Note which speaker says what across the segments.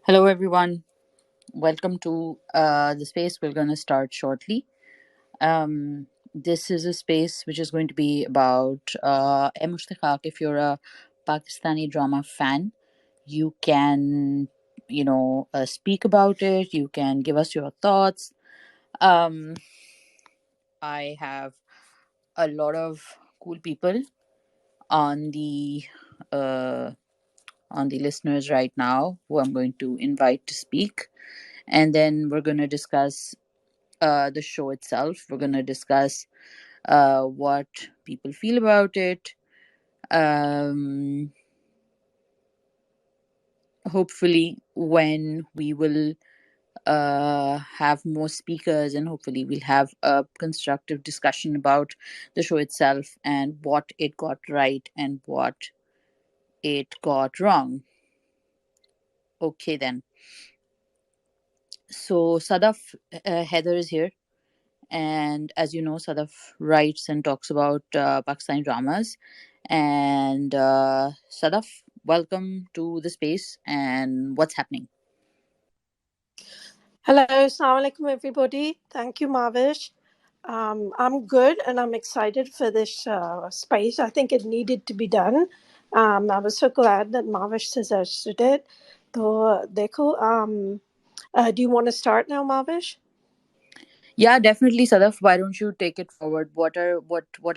Speaker 1: Hello, everyone. Welcome to the space. We're going to start shortly. This is a space which is going to be about Musht. If you're a Pakistani drama fan, you can, speak about it. You can give us your thoughts. Um, I have a lot of cool people on the uh, listeners right now who I'm going to invite to speak, and then we're going to discuss the show itself. We're going to discuss what people feel about it. Um, Hopefully, when we will have more speakers, and hopefully, we'll have a constructive discussion about the show itself and what it got right and what it got wrong. Okay, then. So, Sadaf, Heather is here. And as you know, Sadaf writes and talks about Pakistani dramas. And Sadaf, welcome to the space. And what's happening?
Speaker 2: Hello, assalamu alaikum everybody. Thank you, Mahwash. I'm good and I'm excited for this space. I think it needed to be done. I was so glad that Mahwash suggested it. So, dekho, do you want to start now, Mahwash?
Speaker 1: Yeah, definitely, Sadaf. Why don't you take it forward? What are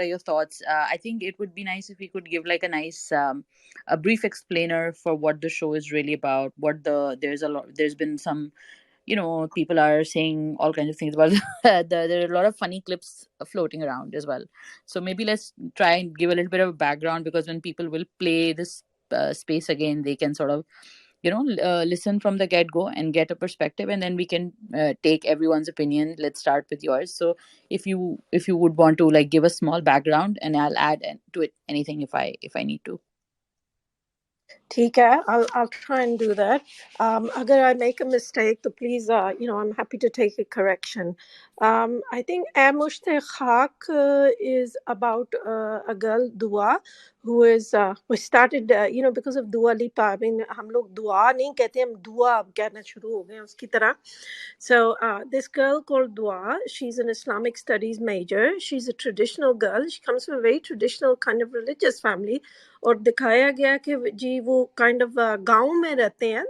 Speaker 1: your thoughts? I think it would be nice if we could give like a nice a brief explainer for what the show is really about. There's been some, people are saying all kinds of things about there are a lot of funny clips floating around as well. So maybe let's try and give a little bit of background, because when people will play this space again, they can sort of listen from the get go and get a perspective, and then we can take everyone's opinion. Let's start with yours. So if you would want to like give a small background, and I'll add to it anything if I need to.
Speaker 2: ठीक है, I'll try and do that. अगर I make a mistake, तो please, I'm happy to take a correction. I think Musht Khaak is about a girl, Dua, who is we started, because of Dua Lipa. I mean, हम लोग दुआ नहीं कहते, हम दुआ अब कहना शुरू हो गए हैं उसकी तरह. So this girl called Dua, she's an Islamic studies major. She's a traditional girl. She comes from a very traditional kind of religious family. और दिखाया गया कि जी वो kind of गांव में रहते हैं.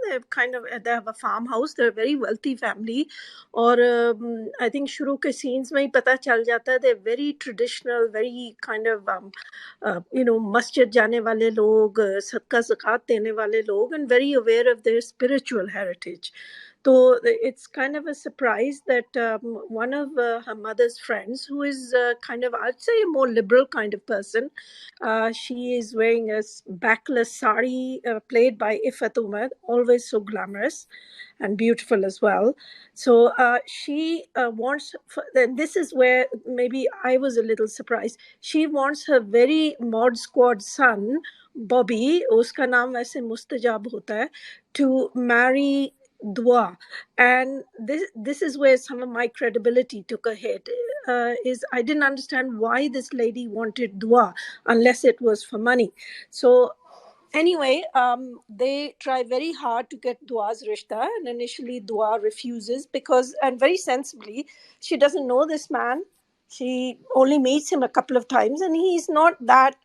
Speaker 2: They have a farmhouse. They're a very wealthy family. और I think शुरू के scenes में ही पता चल जाता है. They're very traditional, very kind of मस्जिद जाने वाले लोग, सदका ज़कात देने वाले लोग, and very aware of their spiritual heritage. So it's kind of a surprise that one of her mother's friends, who is kind of, I'd say, a more liberal kind of person, she is wearing a backless sari played by Ifat Umar, always so glamorous and beautiful as well. So she wants, and this is where maybe I was a little surprised. She wants her very mod squad son, Bobby, uska naam वैसे मुस्तजाब होता है, to marry Dua. And this is where some of my credibility took a hit. Is I didn't understand why this lady wanted Dua unless it was for money. So anyway, they try very hard to get Dua's rishta, and initially Dua refuses because, and very sensibly, she doesn't know this man. She only meets him a couple of times, and he's not that.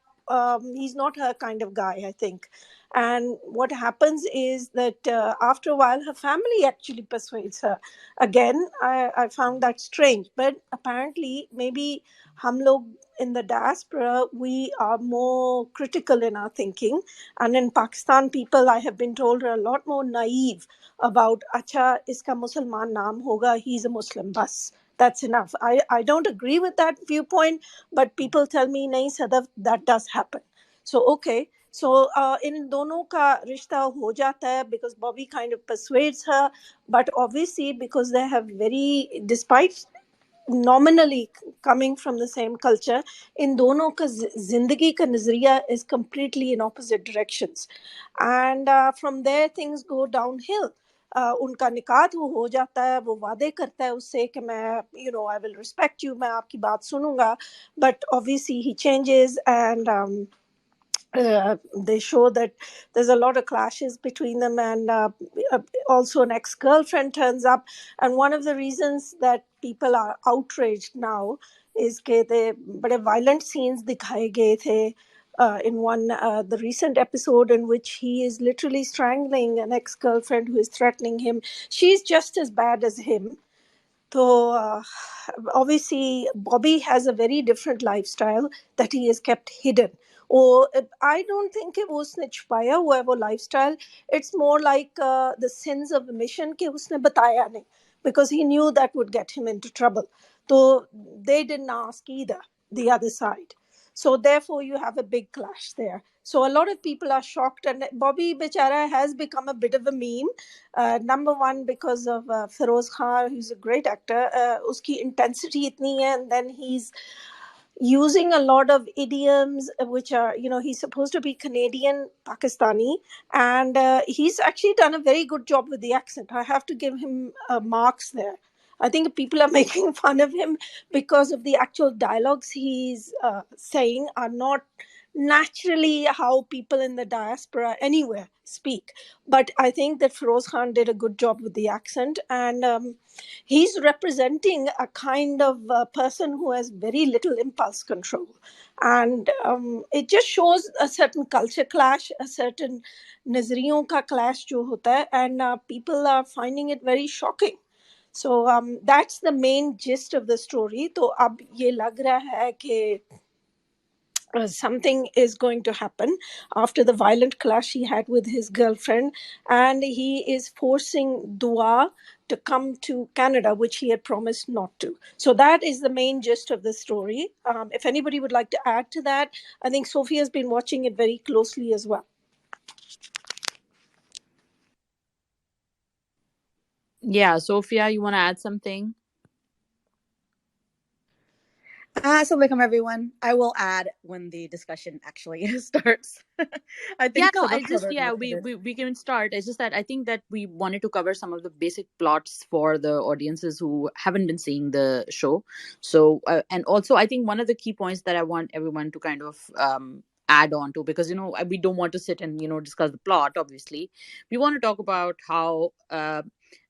Speaker 2: He's not her kind of guy, I think. And what happens is that after a while, her family actually persuades her. Again, I found that strange, but apparently, maybe hum log in the diaspora, we are more critical in our thinking, and in Pakistan, people, I have been told, are a lot more naive about, acha, iska Musliman naam hoga, he's a Muslim, bas. That's enough. I don't agree with that viewpoint, but people tell me, nahi, Sadaf, that does happen. So, okay. So, in dono ka rishta ho jata hai because Bobby kind of persuades her, but obviously because they have very, despite nominally coming from the same culture, in दोनों का जिंदगी का नजरिया is completely in opposite directions, and from there things go downhill. उनका निकाह तो हो जाता है, वो वादे करता है उससे कि मैं I will respect you, मैं आपकी बात सुनूंगा, but obviously he changes, and they show that there's a lot of clashes between them, and uh, also an ex-girlfriend turns up. And one of the reasons that people are outraged now is that they bade violent scenes दिखाए गए थे in one the recent episode, in which he is literally strangling an ex-girlfriend who is threatening him. She's just as bad as him. So obviously, Bobby has a very different lifestyle that he has kept hidden. Or I don't think it was उसने छुपाया हुआ है वो lifestyle. It's more like the sins of omission कि उसने बताया नहीं, because he knew that would get him into trouble. So they didn't ask either, the other side. So therefore, you have a big clash there. So a lot of people are shocked, and Bobby Bechara has become a bit of a meme. Number one, because of Feroz Khan, who's a great actor. Uski intensity itni hai, and then he's using a lot of idioms, which are, he's supposed to be Canadian Pakistani, and he's actually done a very good job with the accent. I have to give him marks there. I think people are making fun of him because of the actual dialogues he's saying are not naturally how people in the diaspora anywhere speak. But I think that Feroz Khan did a good job with the accent, and he's representing a kind of person who has very little impulse control. And it just shows a certain culture clash, a certain nazariyon ka clash jo hota hai, and people are finding it very shocking. So that's the main gist of the story. तो अब ये लग रहा है कि something is going to happen after the violent clash he had with his girlfriend, and he is forcing Dua to come to Canada, which he had promised not to. So that is the main gist of the story. If anybody would like to add to that, I think Sophie has been watching it very closely as well.
Speaker 1: Yeah, Sophia, you want to add something?
Speaker 3: Assalamualaikum everyone. I will add when the discussion actually starts. I
Speaker 1: Yeah,
Speaker 3: think
Speaker 1: no,
Speaker 3: Sadaf
Speaker 1: I just,
Speaker 3: covered
Speaker 1: yeah,
Speaker 3: most of
Speaker 1: we,
Speaker 3: it.
Speaker 1: we we can start. It's just that I think that we wanted to cover some of the basic plots for the audiences who haven't been seeing the show. So and also I think one of the key points that I want everyone to kind of add on to, because we don't want to sit and discuss the plot. Obviously, we want to talk about how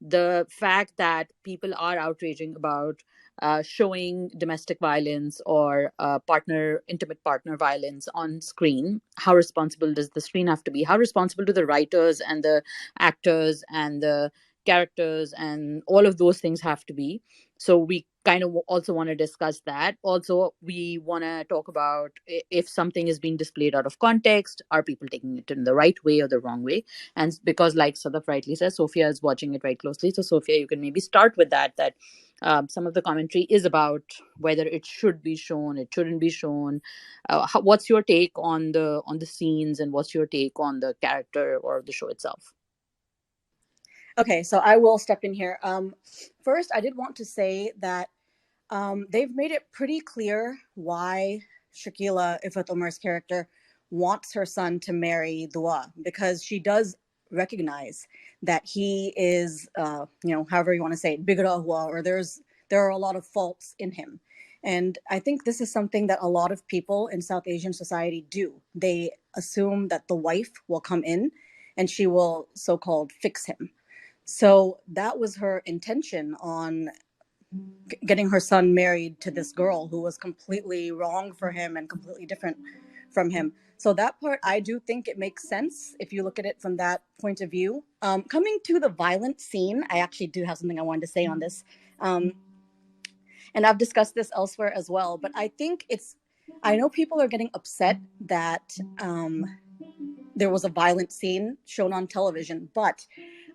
Speaker 1: the fact that people are outraging about showing domestic violence or intimate partner violence on screen. How responsible does the screen have to be? How responsible do the writers and the actors and the characters and all of those things have to be? So we kind of also want to discuss that. Also, we want to talk about if something is being displayed out of context, are people taking it in the right way or the wrong way? And because, like Sadaf rightly says, Sophia is watching it very closely. So, Sophia, you can maybe start with that some of the commentary is about whether it should be shown, it shouldn't be shown. What's your take on the scenes, and what's your take on the character or the show itself?
Speaker 3: Okay, so I will step in here. First, I did want to say that they've made it pretty clear why Shakila Ifat Omar's character wants her son to marry Dua, because she does recognize that he is, however you want to say it, bigra hua, or there are a lot of faults in him. And I think this is something that a lot of people in South Asian society do. They assume that the wife will come in and she will so-called fix him. So that was her intention on getting her son married to this girl who was completely wrong for him and completely different from him. So that part, I do think it makes sense if you look at it from that point of view. Coming to the violent scene, I actually do have something I wanted to say on this. And I've discussed this elsewhere as well, but I know people are getting upset that there was a violent scene shown on television, but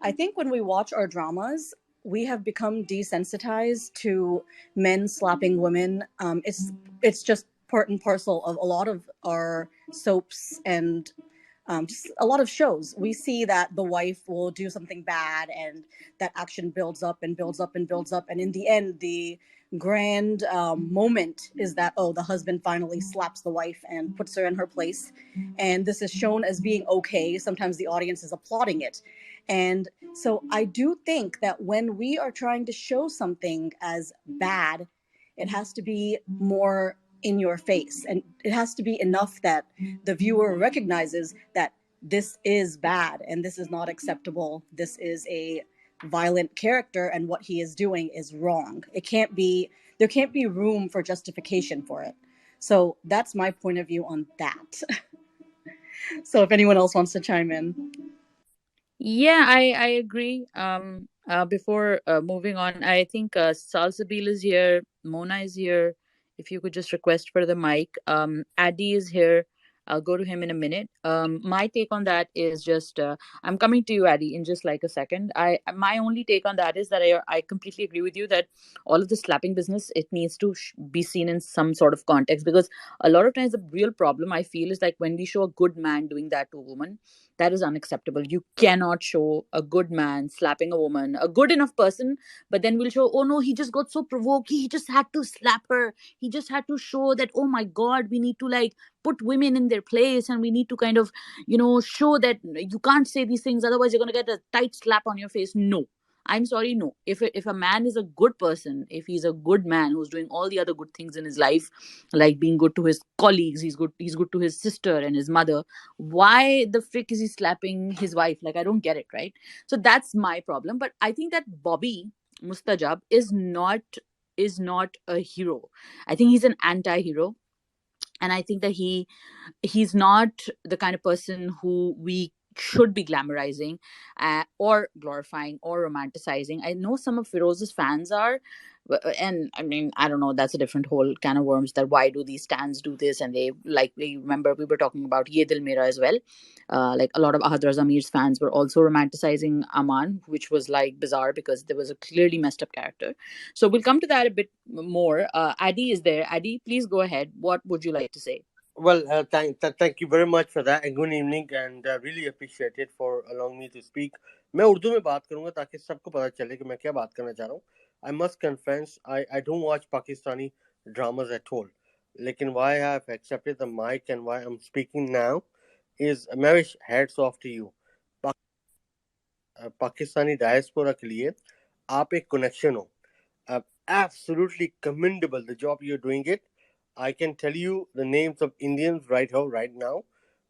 Speaker 3: I think when we watch our dramas, we have become desensitized to men slapping women. It's just part and parcel of a lot of our soaps and just a lot of shows. We see that the wife will do something bad, and that action builds up and builds up and builds up, and in the end, the grand moment is that, oh, the husband finally slaps the wife and puts her in her place, and this is shown as being okay. Sometimes the audience is applauding it. And so I do think that when we are trying to show something as bad, it has to be more in your face, and it has to be enough that the viewer recognizes that this is bad and this is not acceptable. This is a violent character, and what he is doing is wrong. It can't be, there can't be room for justification for it. So that's my point of view on that. So if anyone else wants to chime in.
Speaker 1: Yeah, I agree. Before moving on, I think Salsabil is here, Mona is here. If you could just request for the mic. Addy is here. I'll go to him in a minute. My take on that is just I'm coming to you, Addy, in just like a second. My only take on that is that I completely agree with you that all of the slapping business, it needs to be seen in some sort of context, because a lot of times the real problem I feel is like when we show a good man doing that to a woman, that is unacceptable. You cannot show a good man slapping a woman, a good enough person, but then we'll show, oh no, he just got so provoked. He just had to slap her. He just had to show that, oh my God, we need to like put women in their place, and we need to kind of, show that you can't say these things. Otherwise, you're going to get a tight slap on your face. No. I'm sorry, no. If a man is a good person, if he's a good man who's doing all the other good things in his life, like being good to his colleagues, he's good to his sister and his mother, why the frick is he slapping his wife? Like, I don't get it, right? So that's my problem. But I think that Bobby Mustajab is not a hero. I think he's an anti-hero. And I think that he's not the kind of person who we should be glamorizing, or glorifying or romanticizing. I know some of Firoz's fans are, and I mean, I don't know, that's a different whole can of worms, that why do these stands do this, and they like, we remember we were talking about Ye Dil Mera as well. Like a lot of Ahad Amir's fans were also romanticizing Aman, which was like bizarre because there was a clearly messed up character. So we'll come to that a bit more. Adi is there. Adi, please go ahead. What would you like to say?
Speaker 4: Well, thank you very much for that, and good evening, and really appreciate it for allowing me to speak. मैं उर्दू में बात करूंगा ताकि सबको पता चले कि मैं क्या बात करना चाह रहा हूँ. I must confess, I don't watch Pakistani dramas at all. लेकिन why I have accepted the mic and why I'm speaking now is Mavish, hats off to you. Pakistani diaspora के लिए आप एक कनेक्शन हो. Absolutely commendable the job you're doing it. I can tell you the names of Indians right now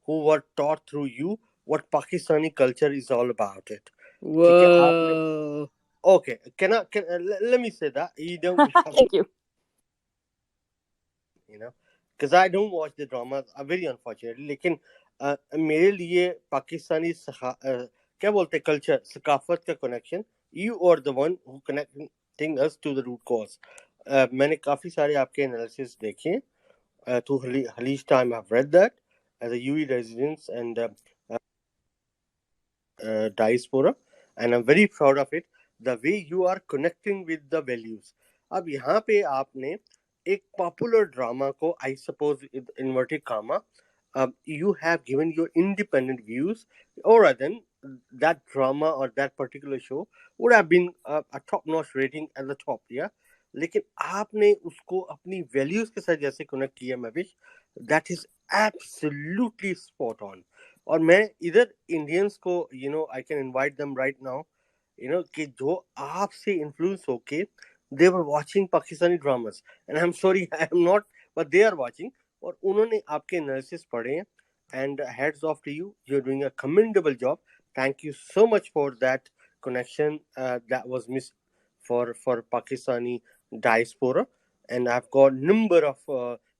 Speaker 4: who were taught through you what Pakistani culture is all about it. ठीक है आपने
Speaker 1: Whoa.
Speaker 4: Okay, let me say that you don't have
Speaker 1: Thank you.
Speaker 4: because I don't watch the dramas, very unfortunately. लेकिन मेरे लिए पाकिस्तानी क्या बोलते हैं culture सकाफत का connection, you are the one who connecting us to the root cause. मैंने काफी सारे आपके एनालिसिस देखे to Hali's time. I've read that as a UE resident and diaspora, and I'm very proud of it. The way you are connecting with the values. अब यहाँ पे आपने एक popular drama को, I suppose inverted comma, you have given your independent views, or then that drama or that particular show would have been a top-notch rating at the top, yeah. लेकिन आपने उसको अपनी values के साथ जैसे connect किया Mavish, that is absolutely spot on. और मैं इधर इंडियंस को I can invite them right now कि जो आपसे इन्फ्लुएंस होके they were watching Pakistani dramas, and I am sorry I am not, but they are watching, और उन्होंने आपके एनालिसिस पढ़े हैं, and hats off to you, you are doing a commendable job. Thank you so much for that connection that was missed for Pakistani diaspora, and I've got number of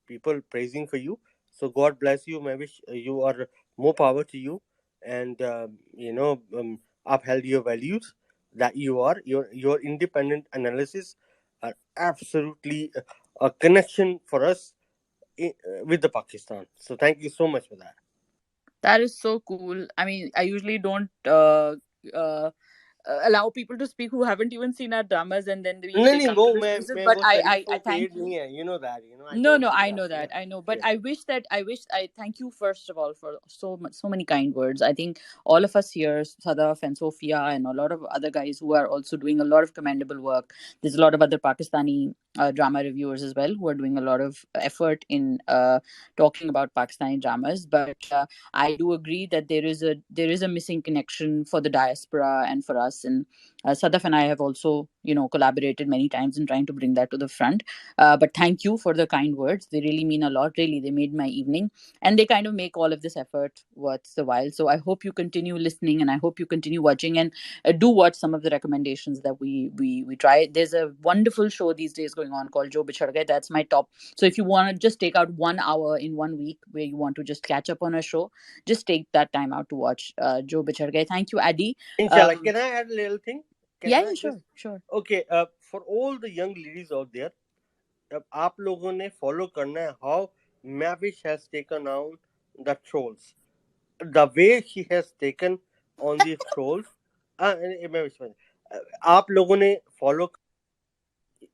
Speaker 4: people praising for you. So God bless you. I wish you are more power to you, and upheld your values that you are. Your independent analysis are absolutely a connection for us with the Pakistan. So thank you so much for that.
Speaker 1: That is so cool. I mean, I usually don't uh, allow people to speak who haven't even seen our dramas, and then
Speaker 4: नहीं
Speaker 1: they
Speaker 4: नहीं
Speaker 1: come
Speaker 4: वो
Speaker 1: to this
Speaker 4: मैं
Speaker 1: places.
Speaker 4: मैं
Speaker 1: But
Speaker 4: वो
Speaker 1: I,
Speaker 4: तारीफ
Speaker 1: I
Speaker 4: को
Speaker 1: thank
Speaker 4: paid
Speaker 1: you.
Speaker 4: नहीं है, that, I
Speaker 1: No,
Speaker 4: don't
Speaker 1: no,
Speaker 4: do
Speaker 1: I
Speaker 4: that,
Speaker 1: know that. I know, but
Speaker 4: yeah.
Speaker 1: I thank you first of all for so much, so many kind words. I think all of us here, Sadaf and Sophia, and a lot of other guys who are also doing a lot of commendable work. There's a lot of other Pakistani drama reviewers as well who are doing a lot of effort in talking about Pakistani dramas. But I do agree that there is a missing connection for the diaspora and for us. us. And Sadaf and I have also, collaborated many times in trying to bring that to the front. But thank you for the kind words. They really mean a lot. Really, they made my evening, and they kind of make all of this effort worth the while. So I hope you continue listening, and I hope you continue watching, and do watch some of the recommendations that we try. There's a wonderful show these days going on called Jo Bichhad Gaye. That's my top. So if you want to just take out 1 hour in 1 week where you want to just catch up on a show, just take that time out to watch Jo Bichhad Gaye. Thank you, Addy.
Speaker 4: Inshallah. Can I add a little thing? Can
Speaker 1: Yeah,
Speaker 4: I
Speaker 1: yeah,
Speaker 4: just?
Speaker 1: sure.
Speaker 4: Okay. For all the young ladies out there, अब आप लोगों ने follow करना है how Mavish has taken on the trolls. The way she has taken on the trolls. Mavish, आप लोगों ने follow.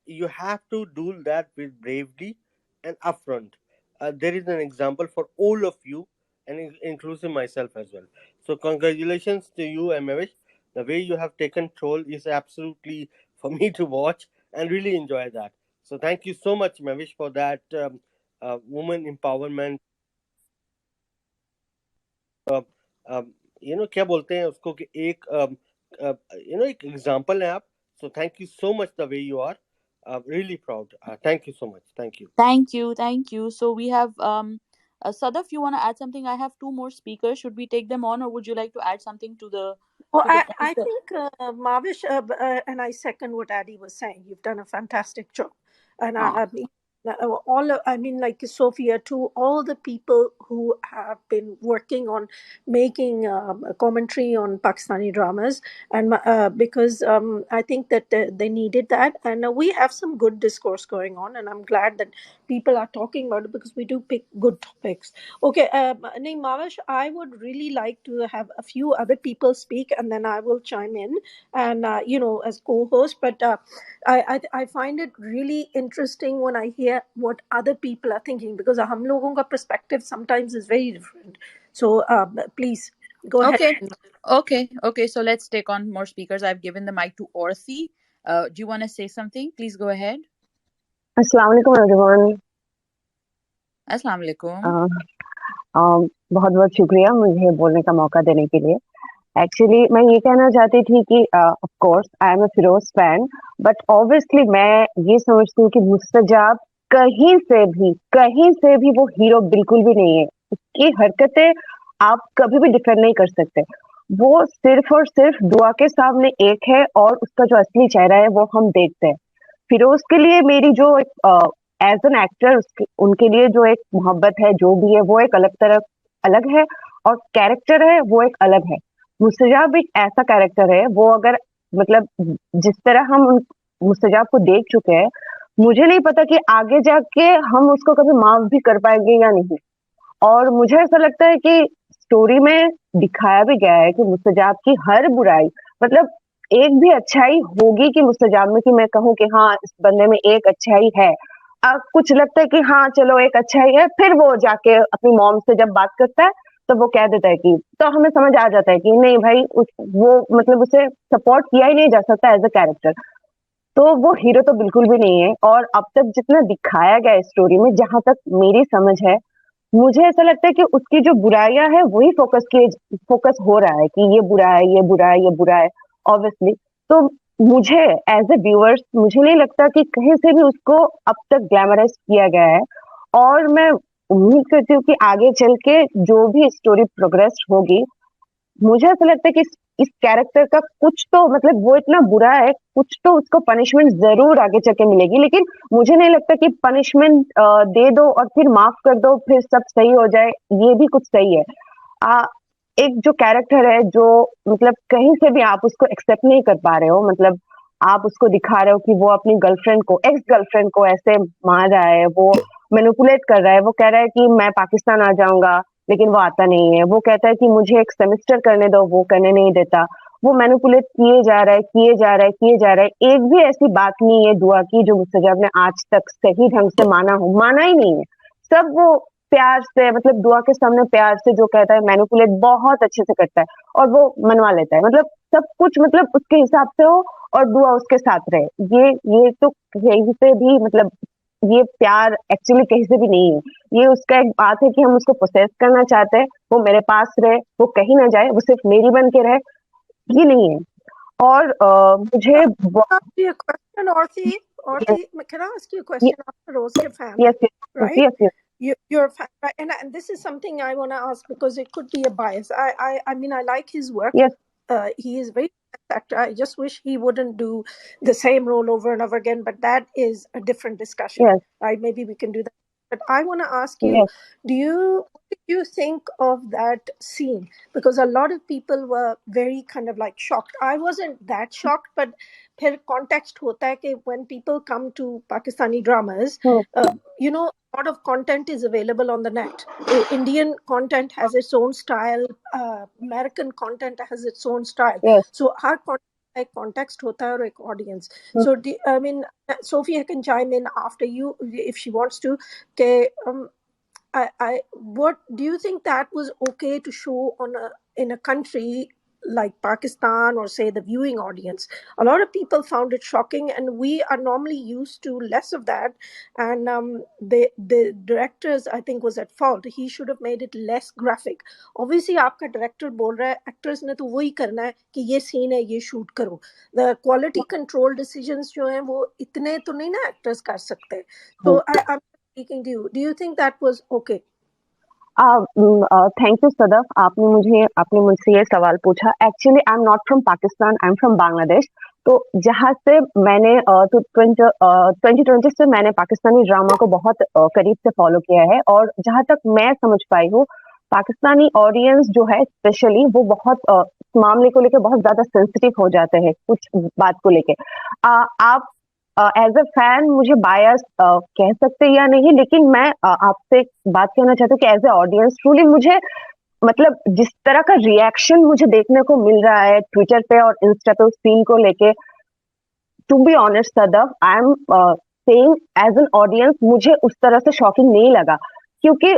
Speaker 4: You have to do that with bravery and upfront. There is an example for all of you, and including myself as well. So congratulations to you, Mavish. The way you have taken troll is absolutely for me to watch and really enjoy that. So thank you so much, Mavish, for that woman empowerment. क्या बोलते हैं उसको कि एक एक example है आप. So thank you so much the way you are. Really proud. Thank you so much. Thank you.
Speaker 1: Thank you. So we have Sadaf, you want to add something? I have two more speakers. Should we take them on, or would you like to add something to the
Speaker 2: Well,
Speaker 1: to the
Speaker 2: I
Speaker 1: points?
Speaker 2: think, Mavish, and I second what Addy was saying. You've done a fantastic job. And
Speaker 1: Ah,
Speaker 2: I mean, I mean, like Sophia, to all the people who have been working on making a commentary on Pakistani dramas, and because I think that they needed that, and we have some good discourse going on, and I'm glad that people are talking about it because we do pick good topics. Okay, Naeem, Mavish, I would really like to have a few other people speak, and then I will chime in, and as co-host. But I find it really interesting when I hear what other people are thinking, because हम लोगों का perspective sometimes is very different. So please go ahead.
Speaker 1: okay. So let's take on more speakers. I've given the mic to Orthi. Do you want to say something? Please go ahead.
Speaker 5: अस्सलाम वालेकुम everyone.
Speaker 1: Assalamu alaikum.
Speaker 5: बहुत बहुत शुक्रिया मुझे बोलने का मौका देने के लिए. एक्चुअली मैं ये कहना चाहती थी कि of course I am a Feroze fan, but obviously मैं ये समझती हूँ कि मुस्तजाब कहीं से भी वो हीरो बिल्कुल भी नहीं है. उसकी हरकतें आप कभी भी डिफेंड नहीं कर सकते. वो सिर्फ और सिर्फ दुआ के सामने एक है और उसका जो असली चेहरा है वो हम देखते हैं. फिरोज के लिए मेरी जो एज एन एक्टर उनके लिए जो एक मोहब्बत है जो भी है वो एक अलग है, और कैरेक्टर है वो एक अलग है. मुस्तजाब एक ऐसा कैरेक्टर है, वो अगर मतलब जिस तरह हम मुस्तजाब को देख चुके हैं, मुझे नहीं पता कि आगे जाके हम उसको कभी माफ भी कर पाएंगे या नहीं. और मुझे ऐसा लगता है कि स्टोरी में दिखाया भी गया है कि मुस्तजाब की हर बुराई, मतलब एक भी अच्छाई होगी कि मुस्तजाब में, कि मैं कहूँ कि हाँ इस बंदे में एक अच्छाई है. कुछ लगता है कि हाँ चलो एक अच्छाई है, फिर वो जाके अपनी मॉम से जब बात करता है तो वो कह देता है कि, तो हमें समझ आ जाता है कि नहीं भाई वो मतलब उसे सपोर्ट किया ही नहीं जा सकता एज अ कैरेक्टर. तो वो हीरो तो बिल्कुल भी नहीं है. और अब तक जितना दिखाया गया है स्टोरी में, जहां तक मेरी समझ है, मुझे ऐसा लगता है कि उसकी जो बुराइयां है वही फोकस हो रहा है कि ये बुरा है, ये बुरा है, ये बुरा है ऑब्वियसली. तो मुझे एज ए व्यूअर्स मुझे नहीं लगता कि कहीं से भी उसको अब तक ग्लैमराइज किया गया है. और मैं उम्मीद करती हूँ कि आगे चल के जो भी स्टोरी प्रोग्रेस होगी, मुझे ऐसा लगता है कि इस कैरेक्टर का कुछ तो मतलब वो इतना बुरा है, कुछ तो उसको पनिशमेंट जरूर आगे चल के मिलेगी. लेकिन मुझे नहीं लगता कि पनिशमेंट दे दो और फिर माफ कर दो फिर सब सही हो जाए, ये भी कुछ सही है. एक जो कैरेक्टर है जो मतलब कहीं से भी आप उसको एक्सेप्ट नहीं कर पा रहे हो, मतलब आप उसको दिखा रहे हो कि वो अपनी गर्लफ्रेंड को, एक्स गर्लफ्रेंड को ऐसे मार रहा है, वो मैनिपुलेट कर रहा है, वो कह रहा है कि मैं पाकिस्तान आ जाऊंगा, लेकिन वो आता नहीं है. वो कहता है कि मुझे एक सेमेस्टर करने दो, वो करने नहीं देता. वो मैनिपुलेट किए जा रहा है. एक भी ऐसी बात नहीं है दुआ की जो मुस्तजाब ने आज तक सही ढंग से माना ही नहीं है. सब वो प्यार से, मतलब दुआ के सामने प्यार से जो कहता है, मैनिपुलेट बहुत अच्छे से करता है और वो मनवा लेता है. मतलब सब कुछ मतलब उसके हिसाब से हो और दुआ उसके साथ रहे. ये तो कहीं से भी मतलब ये प्यार एक्चुअली कहीं से भी नहीं है. ये उसका एक बात है कि हम उसको प्रोसेस करना चाहते हैं, वो मेरे पास रहे, वो कहीं ना जाए, वो सिर्फ मेरी बन के रहे, ये नहीं है. और मुझे
Speaker 2: ask you a question, Orthi? Orthi, can I ask you a question after Rose ke fan?
Speaker 5: Yes
Speaker 2: Right?
Speaker 5: Yes
Speaker 2: You're a fan, right? And this is something I want to ask because it could be a bias. I mean, I like his work.
Speaker 5: Yes
Speaker 2: He is very good actor. I just wish he wouldn't do the same role over and over again. But that is a different discussion,
Speaker 5: yes
Speaker 2: right? Maybe we can do that. But I want to ask you,
Speaker 5: yes
Speaker 2: what did you think of that scene? Because a lot of people were very kind of like shocked. I wasn't that shocked, but फिर context होता है कि when people come to Pakistani dramas, you know, a lot of content is available on the net. Indian content has its own style. American content has its own style.
Speaker 5: Yes
Speaker 2: So हर एक context होता है और एक audience. So I mean, Sophia can chime in after you if she wants to. Okay, what do you think that was okay to show on in a country like Pakistan or say the viewing audience? A lot of people found it shocking, and we are normally used to less of that. And the directors, I think, was at fault. He should have made it less graphic. Obviously, आपका director बोल रहा है, actors ने तो वही करना है कि ये scene है, ये shoot करो. The quality control decisions जो हैं वो इतने तो नहीं ना actors कर सकते. So I'm speaking to you. Do you think that was okay?
Speaker 5: Thank you Sadaf आपने मुझसे ये सवाल पूछा actually I am not from Pakistan I am from Bangladesh तो जहाँ से मैंने तो 2020 से मैंने पाकिस्तानी ड्रामा को बहुत करीब से फॉलो किया है और जहाँ तक मैं समझ पाई हूँ पाकिस्तानी ऑडियंस जो है स्पेशली वो बहुत मामले को लेकर बहुत ज्यादा सेंसिटिव हो जाते हैं कुछ बात को लेके आप एज अ फैन मुझे बायस कह सकते या नहीं लेकिन मैं आपसे बात कहना चाहती हूँ कि एज ए ऑडियंस ट्रूली मुझे मतलब जिस तरह का रिएक्शन मुझे देखने को मिल रहा है ट्विटर पे और इंस्टा पे उस सीन को लेके to be honest Sadaf I am saying as an audience मुझे उस तरह से शॉकिंग नहीं लगा क्योंकि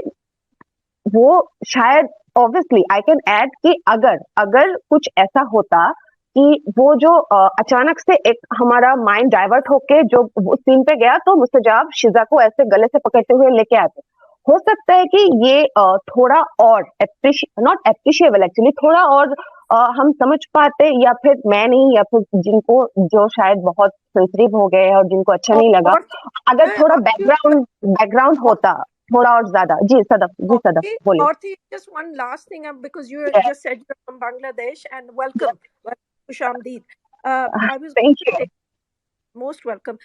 Speaker 5: वो शायद ऑब्वियसली आई कैन ऐड कि अगर कुछ ऐसा होता कि वो जो अचानक से एक हमारा माइंड डाइवर्ट होके जो उस सीन पे गया तो मुस्तजाब शिजा को ऐसे गले से पकड़ते हुए लेके आते हो सकता है कि ये थोड़ा और नॉट एप्रिशिएबल एक्चुअली थोड़ा और हम समझ पाते या फिर मैं नहीं या फिर जिनको जो शायद बहुत सेंसिटिव हो गए और जिनको अच्छा नहीं लगा अगर थोड़ा बैकग्राउंड होता थोड़ा और ज्यादा जी सदफ बोलिए
Speaker 2: Orthi, just one last thing because you just said you're from Bangladesh and welcome Shamdeed. I was
Speaker 5: Thank you.
Speaker 2: Most welcome.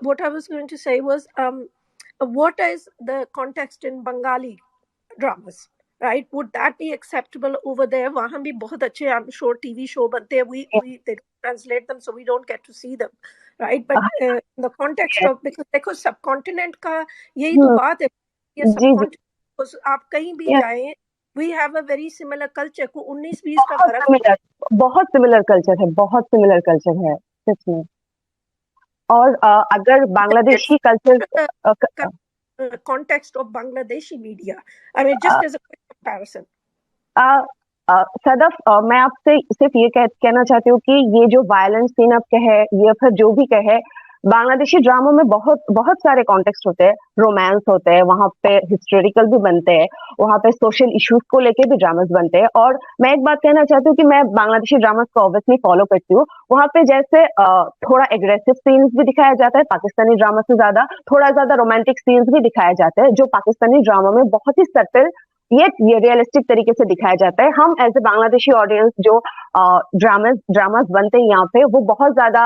Speaker 2: What I was going to say was, what is the context in Bengali dramas? Right? Would that be acceptable over there? वहाँ भी बहुत अच्छे I'm sure TV show बनते हैं. We they don't translate them, so we don't get to see them, right? But in the context of because देखो subcontinent का यही तो बात है. ये subcontinent आप कहीं भी जाएं, we have a very similar culture. को 19-20 का फर्क
Speaker 5: बहुत सिमिलर कल्चर है सच में और अगर Bangladeshi culture
Speaker 2: context of Bangladeshi media. I mean, just as a quick comparison.
Speaker 5: Sadaf मैं आपसे सिर्फ ये कहना चाहती हूँ कि ये जो वायलेंस सीन आप कहे या फिर जो भी कहे बांग्लादेशी ड्रामों में बहुत सारे कॉन्टेक्स्ट होते हैं रोमांस होते हैं वहां पे हिस्टोरिकल भी बनते हैं वहां पे सोशल इश्यूज को लेके भी ड्रामास बनते हैं और मैं एक बात कहना चाहती हूँ कि मैं बांग्लादेशी ड्रामास को ऑब्वियसली फॉलो करती हूँ वहां पे जैसे थोड़ा एग्रेसिव सीन्स भी दिखाया जाता है पाकिस्तानी ड्रामा से थोड़ा ज्यादा रोमांटिक सीन्स भी दिखाए जाते हैं जो पाकिस्तानी ड्रामा में बहुत ही सटल ये रियलिस्टिक तरीके से दिखाया जाता है हम एज ए बांग्लादेशी ऑडियंस जो ड्रामास बनते हैं यहाँ पे वो बहुत ज्यादा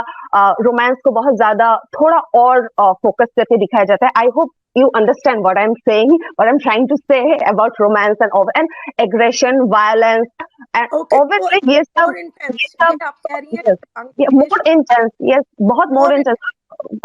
Speaker 5: रोमांस को बहुत ज्यादा थोड़ा और फोकस करके दिखाया जाता है I hope you understand what I'm saying, what I'm trying to say about romance and aggression, violence, and obviously yes,
Speaker 2: more
Speaker 5: intense, yes, बहुत more intense.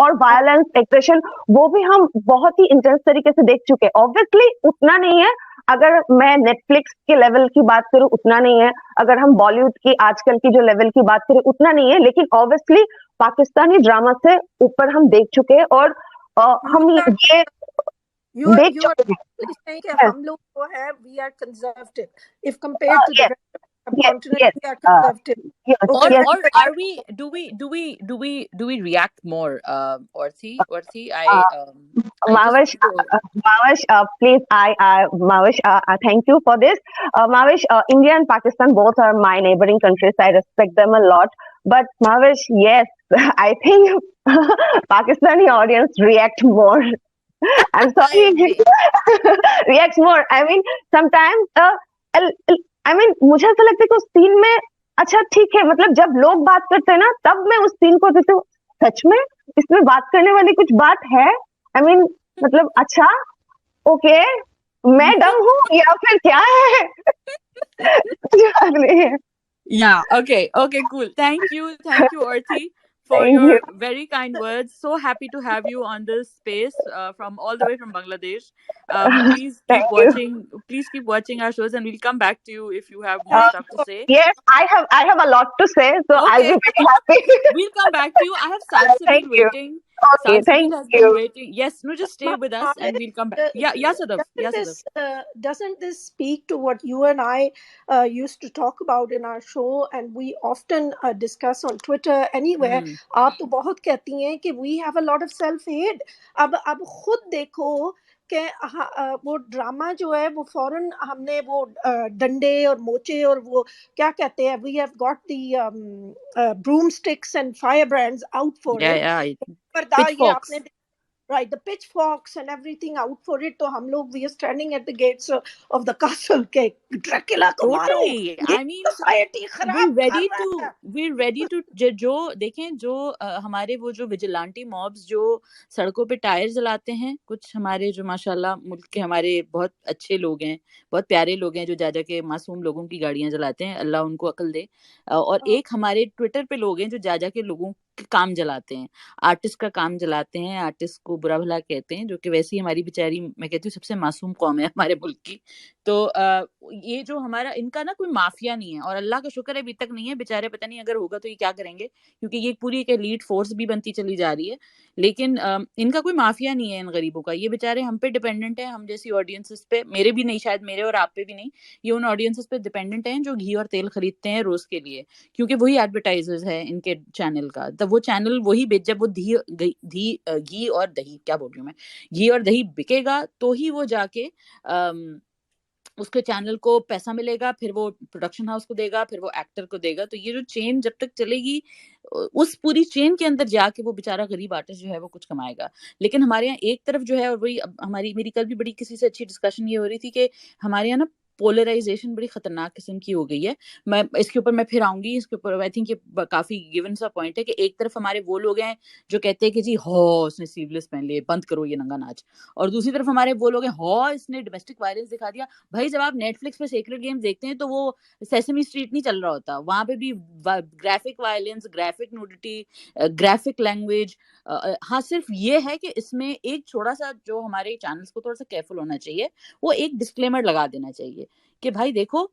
Speaker 5: और वायलेंस एग्रेशन वो भी हम बहुत ही इंटेंस तरीके से देख चुके हैं ऑब्वियसली उतना नहीं है अगर मैं नेटफ्लिक्स के लेवल की बात करूं उतना नहीं है अगर हम बॉलीवुड की आजकल की जो लेवल की बात करें उतना नहीं है लेकिन ऑब्वियसली पाकिस्तानी ड्रामा से ऊपर हम देख चुके हैं और हम ये देख चुके हैं
Speaker 2: हम लोग जो है we are conservative if compared to the subcontinent we are conservative
Speaker 1: or are we do we react more Orthi
Speaker 5: Mahwash please Mahwash thank you for this Mahwash India and Pakistan both are my neighboring countries I respect them a lot But Mahwash, yes, I think Pakistani audience react more. I'm
Speaker 1: I
Speaker 5: sorry,
Speaker 1: agree.
Speaker 5: reacts more. I mean, sometimes, I mean, मुझे ऐसा लगता है कि उस scene में अच्छा ठीक है, मतलब जब लोग बात करते हैं ना, तब मैं उस सीन को देखती हूँ, सच में इसमें बात करने वाली कुछ बात है? आई मीन, मतलब अच्छा, ओके, मैं डम हूँ या फिर क्या है? याद नहीं है।
Speaker 1: Yeah, okay, cool. Thank you, Arthi, for
Speaker 5: Thank you.
Speaker 1: your very kind words. So happy to have you on this space from all the way from Bangladesh.
Speaker 5: Thank you.
Speaker 1: Please keep watching our shows, and we'll come back to you if you have more
Speaker 5: Uh,
Speaker 1: stuff to say.
Speaker 5: yes, I have a lot to say, so I'll
Speaker 1: Okay,
Speaker 5: be very happy.
Speaker 1: we'll come back to you. I have
Speaker 5: Thank
Speaker 1: Salsabil
Speaker 5: you.
Speaker 1: waiting.
Speaker 5: Okay, thank
Speaker 1: Salsabil has been
Speaker 5: you.
Speaker 1: waiting. Yes, no, just stay with us, and we'll come back.
Speaker 2: Uh,
Speaker 1: Yeah, yeah, Sadaf. Yeah, Sadaf.
Speaker 2: doesn't this speak to what you and I used to talk about in our show, and we often discuss on Twitter anywhere?
Speaker 1: Hmm.
Speaker 2: आप तो बहुत कहती हैं कि we have a lot of self hate. अब खुद देखो कि वो ड्रामा जो है वो फौरन हमने वो डंडे और मोचे और वो क्या कहते हैं, we have got the broomsticks and firebrands out for
Speaker 1: Yeah,
Speaker 2: it.
Speaker 1: yeah.
Speaker 2: पर्दा ये
Speaker 1: Pitchforks.
Speaker 2: आपने right, the pitchforks and everything out for it, तो हम लोग we are standing at the gates of the castle के ड्रैकुला को मारो,
Speaker 1: Totally.
Speaker 2: ये
Speaker 1: I mean,
Speaker 2: सोसाइटी
Speaker 1: we're
Speaker 2: खराब कर
Speaker 1: ready
Speaker 2: रहा
Speaker 1: to
Speaker 2: है.
Speaker 1: जो देखें जो हमारे वो जो विजिलेंटी मॉब्स जो सड़कों पे टायर जलाते हैं, कुछ हमारे जो माशाल्लाह मुल्क के हमारे बहुत अच्छे लोग हैं, बहुत प्यारे लोग हैं, जो जा के मासूम लोगों की गाड़ियां जलाते हैं, अल्लाह उनको अकल दे। और एक हमारे ट्विटर पे लोग हैं जो जा के लोगों के काम जलाते हैं, आर्टिस्ट का काम जलाते हैं, आर्टिस्ट को बुरा भला कहते हैं, जो कि वैसी हमारी बेचारी, मैं कहती हूँ सबसे मासूम कौम है हमारे मुल्क की। तो ये जो हमारा इनका ना कोई माफिया नहीं है, और अल्लाह का शुक्र है अभी तक नहीं है बेचारे, पता नहीं अगर होगा तो ये क्या करेंगे, क्योंकि ये पूरी एक एलीट फोर्स भी बनती चली जा रही है। लेकिन इनका कोई माफिया नहीं है इन गरीबों का, ये बेचारे हम पे डिपेंडेंट है, हम जैसी ऑडियंसेस पे, मेरे भी नहीं, शायद मेरे और आप पे भी नहीं, ये उन ऑडियंसेस पे डिपेंडेंट हैं जो घी और तेल खरीदते हैं रोज के लिए, क्योंकि वही एडवर्टाइजर्स है इनके चैनल का, तब वो चैनल वही बेच, जब वो घी और दही, क्या बोल रही हूँ मैं, घी और दही बिकेगा तो ही वो जाके उसके चैनल को पैसा मिलेगा, फिर वो प्रोडक्शन हाउस को देगा, फिर वो एक्टर को देगा। तो ये जो चेन जब तक चलेगी, उस पूरी चेन के अंदर जाके वो बेचारा गरीब आर्टिस्ट जो है वो कुछ कमाएगा। लेकिन हमारे यहाँ एक तरफ जो है, और वही हमारी मेरी कल भी बड़ी किसी से अच्छी डिस्कशन ये हो रही थी कि हमारे यहाँ ना पोलराइजेशन बड़ी खतरनाक किस्म की हो गई है। मैं इसके ऊपर मैं फिर आऊंगी, इसके ऊपर आई थिंक ये काफी गिवन सा पॉइंट है कि एक तरफ हमारे वो लोग हैं जो कहते हैं कि जी हो उसने सीवलेस पहन लिए, बंद करो ये नंगा नाच, और दूसरी तरफ हमारे वो लोग हैं, हो इसने डोमेस्टिक वायलेंस दिखा दिया। भाई जब आप नेटफ्लिक्स पे सेक्रेट गेम्स देखते हैं तो वो सेसमी स्ट्रीट नहीं चल रहा होता, वहां पे भी graphic violence, graphic nudity, graphic language. हाँ, सिर्फ ये है कि इसमें एक छोटा सा जो हमारे चैनल्स को थोड़ा सा केयरफुल होना चाहिए, वो एक डिस्क्लेमर लगा देना चाहिए कि भाई देखो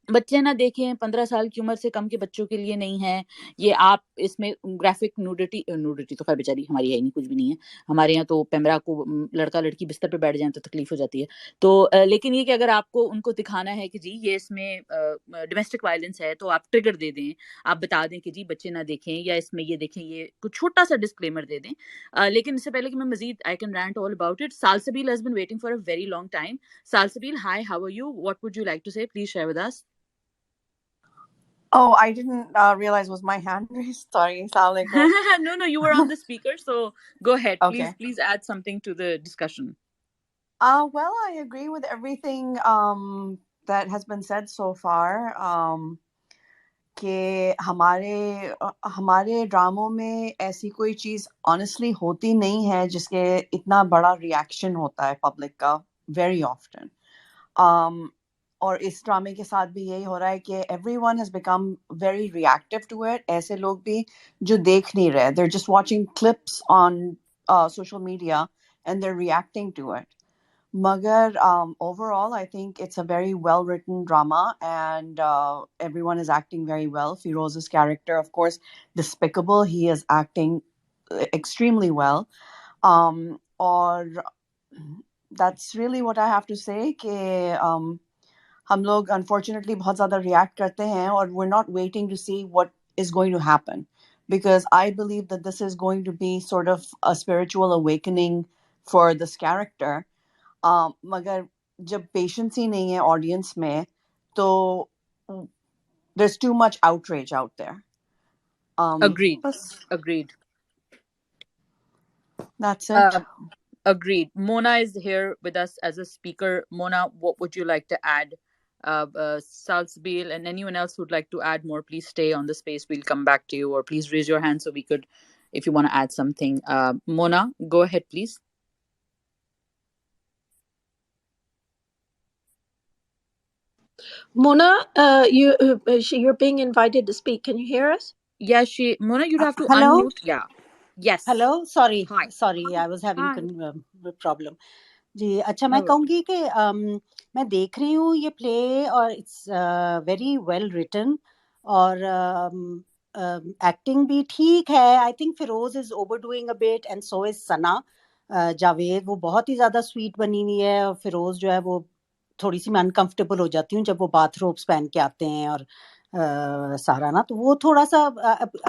Speaker 1: बच्चे ना देखें, 15 साल की उम्र से कम के बच्चों के लिए नहीं है ये, आप इसमें ग्राफिक न्यूडिटी, न्यूडिटी तो खैर बेचारी हमारी है ही नहीं, कुछ भी नहीं है हमारे यहाँ, तो पैमरा को लड़का लड़की बिस्तर पे बैठ जाए तो तकलीफ हो जाती है। तो लेकिन ये कि अगर आपको उनको दिखाना है कि जी ये इसमें डोमेस्टिक वायलेंस है, तो आप ट्रिगर दे दें, आप बता दें कि जी बच्चे ना देखें, या इसमें ये देखें, ये कुछ छोटा सा डिस्क्लेमर दे दें। लेकिन इससे पहले कि मैं Majeed I can rant all about it, Salsabil has been waiting for a very long time. Salsabil, hi, how are you? What would you like to say? Please share with us.
Speaker 6: Oh, I didn't realize was my hand raised. Sorry. Assalamualaikum.
Speaker 1: No, you were on the speaker, so go ahead.
Speaker 6: Okay.
Speaker 1: Please add something to the discussion.
Speaker 6: Well, I agree with everything that has been said so far. कि हमारे ड्रामों में ऐसी कोई चीज़ honestly होती नहीं है जिसके इतना बड़ा रिएक्शन होता है पब्लिक का वेरी ऑफ्टन। और इस ड्रामे के साथ भी यही हो रहा है कि everyone has become very reactive to it. ऐसे लोग भी जो देख नहीं रहे, they're just watching clips on social media and they're reacting to it. Magar, overall, I think it's a very well-written drama, and everyone is acting very well. Firoz's character, of course, despicable. He is acting extremely well. Or that's really what I have to say. कि हम लोग unfortunately बहुत ज़्यादा react करते हैं, और we're not waiting to see what is going to happen, because I believe that this is going to be sort of a spiritual awakening for this character. मगर जब पेशेंस ही नहीं है ऑडियंस में, तो there's too much outrage out there.
Speaker 1: Agreed.
Speaker 6: बस
Speaker 1: Agreed.
Speaker 6: that's it.
Speaker 1: Agreed. Mona is here with us as a speaker. Mona, what would you like to add? Salzbil and anyone else who'd like to add more, please stay on the space. We'll come back to you, or please raise your hand so we could, if you want to add something. Mona, go ahead, please.
Speaker 2: Mona, you're being invited to speak. Can you hear us?
Speaker 1: Yeah, Mona, you'd have to
Speaker 3: Hello?
Speaker 1: unmute. Yeah. Yes.
Speaker 3: Hello? Sorry.
Speaker 1: Hi.
Speaker 3: Sorry, I was having
Speaker 1: Hi.
Speaker 3: problem. जी अच्छा मैं
Speaker 1: No.
Speaker 3: कहूँगी कि मैं देख रही हूँ ये play और इट्स वेरी वेल रिटन और एक्टिंग भी ठीक है I think Feroze is overdoing a bit and so is Sana Javed वो बहुत ही ज़्यादा स्वीट बनी हुई है और फिरोज जो है वो थोड़ी सी मैं अनकंफर्टेबल हो जाती हूँ जब वो बाथरोब्स पहन के आते हैं और सारा ना तो वो थोड़ा सा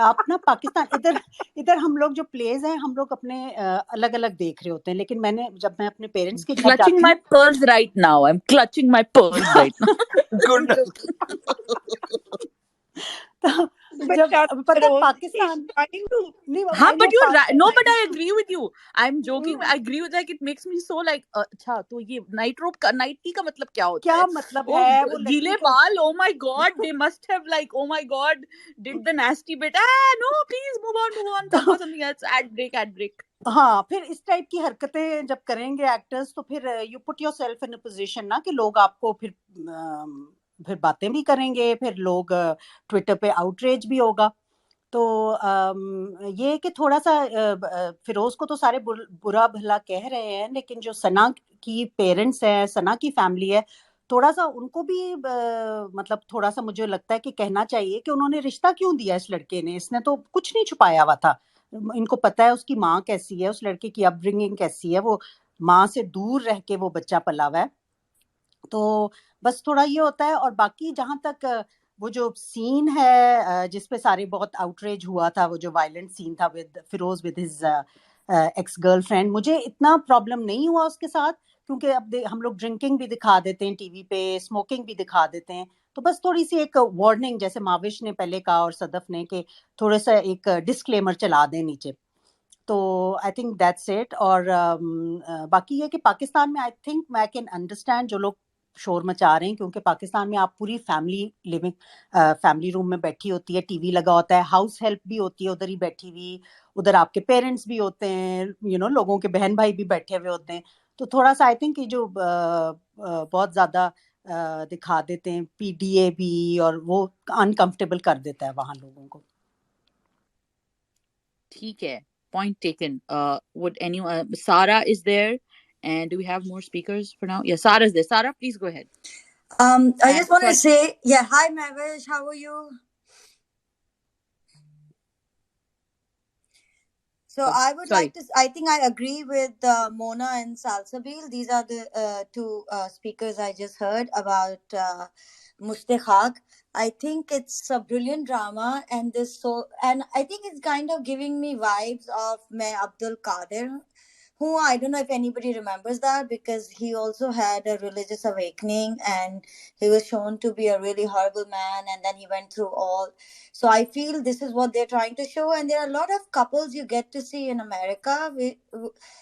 Speaker 3: आप ना पाकिस्तान इधर इधर हम लोग जो प्लेज हैं हम लोग अपने अलग अलग देख रहे होते हैं लेकिन मैंने जब मैं अपने पेरेंट्स के घर
Speaker 1: Clutching
Speaker 3: जाती
Speaker 1: my
Speaker 3: हूँ
Speaker 1: pearls right now. I'm clutching my pearls right now. I'm
Speaker 4: Goodness.
Speaker 1: joking.
Speaker 3: तो
Speaker 2: But
Speaker 3: जब पता है
Speaker 2: Feroz, he's
Speaker 3: Pakistan
Speaker 2: trying to.
Speaker 3: नहीं
Speaker 1: हाँ,
Speaker 3: I
Speaker 1: but
Speaker 3: no
Speaker 1: you're right. No, but I agree with you. I'm joking.
Speaker 3: Mm.
Speaker 1: I agree with like it makes me so like अच्छा तो ये night रोप का नाइट टी का मतलब क्या होता
Speaker 3: क्या
Speaker 1: है?
Speaker 3: मतलब
Speaker 1: वो
Speaker 3: है वो लड़की
Speaker 1: गीले
Speaker 3: को
Speaker 1: बाल. Oh my God, they must have like oh my God, did the nasty bit. Ah no, please move on, move on. Talk
Speaker 3: तो
Speaker 1: about something else. Ad break, ad break.
Speaker 3: हाँ फिर इस टाइप की हरकतें जब करेंगे एक्टर्स तो फिर you put your self in a position ना कि लोग आपको फिर बातें भी करेंगे फिर लोग ट्विटर पे आउटरीच भी होगा तो ये कि थोड़ा सा फिरोज को तो सारे बुरा भला कह रहे हैं लेकिन जो सना की पेरेंट्स है सना की फैमिली है थोड़ा सा उनको भी मतलब थोड़ा सा मुझे लगता है कि कहना चाहिए कि उन्होंने रिश्ता क्यों दिया इस लड़के ने इसने तो कुछ नहीं छुपाया हुआ था इनको पता है उसकी माँ कैसी है उस लड़के की अपब्रिंगिंग कैसी है वो माँ से दूर रह के वो बच्चा पला हुआ है तो बस थोड़ा ये होता है और बाकी जहां तक वो जो सीन है जिसपे सारे बहुत आउटरेज हुआ था वो जो वायलेंट सीन था with Feroze with his ex girlfriend मुझे इतना प्रॉब्लम नहीं हुआ उसके साथ क्योंकि अब हम लोग ड्रिंकिंग भी दिखा देते हैं टीवी पे स्मोकिंग भी दिखा देते हैं तो बस थोड़ी सी एक वार्निंग जैसे माविश ने पहले कहा और सदफ ने कि थोड़ा सा एक डिस्क्लेमर चला दें नीचे तो आई थिंक दैट्स इट और बाकी ये कि पाकिस्तान में आई थिंक मैं कैन अंडरस्टैंड जो लोग शोर मचा रहे हैं क्योंकि पाकिस्तान में आप पूरी फैमिली लिविंग फैमिली रूम में बैठी होती है टीवी लगा होता है हाउस हेल्प भी होती है उधर ही बैठी हुई उधर आपके पेरेंट्स भी होते हैं लोगों के बहन भाई भी बैठे हुए होते हैं तो थोड़ा सा आई थिंक ये जो बहुत ज़्यादा दिखा देते हैं पीडीए भी और वो अनकंफर्टेबल कर देता है वहाँ लोगों को
Speaker 1: ठीक है. Point taken. Would anyone? Sarah is there, and do we have more speakers for now? Yeah, Sarah's there. Sarah, please go ahead.
Speaker 7: I just want to say, hi Mahwash, how are you? So I would like to, I think I agree with Mona and Salsabil. These are the two speakers I just heard about Musht Khaak. I think it's a brilliant drama and and I think it's kind of giving me vibes of Mai Abdul Qadir, who I don't know if anybody remembers that because he also had a religious awakening and he was shown to be a really horrible man and then he went through all. So I feel this is what they're trying to show, and there are a lot of couples you get to see in America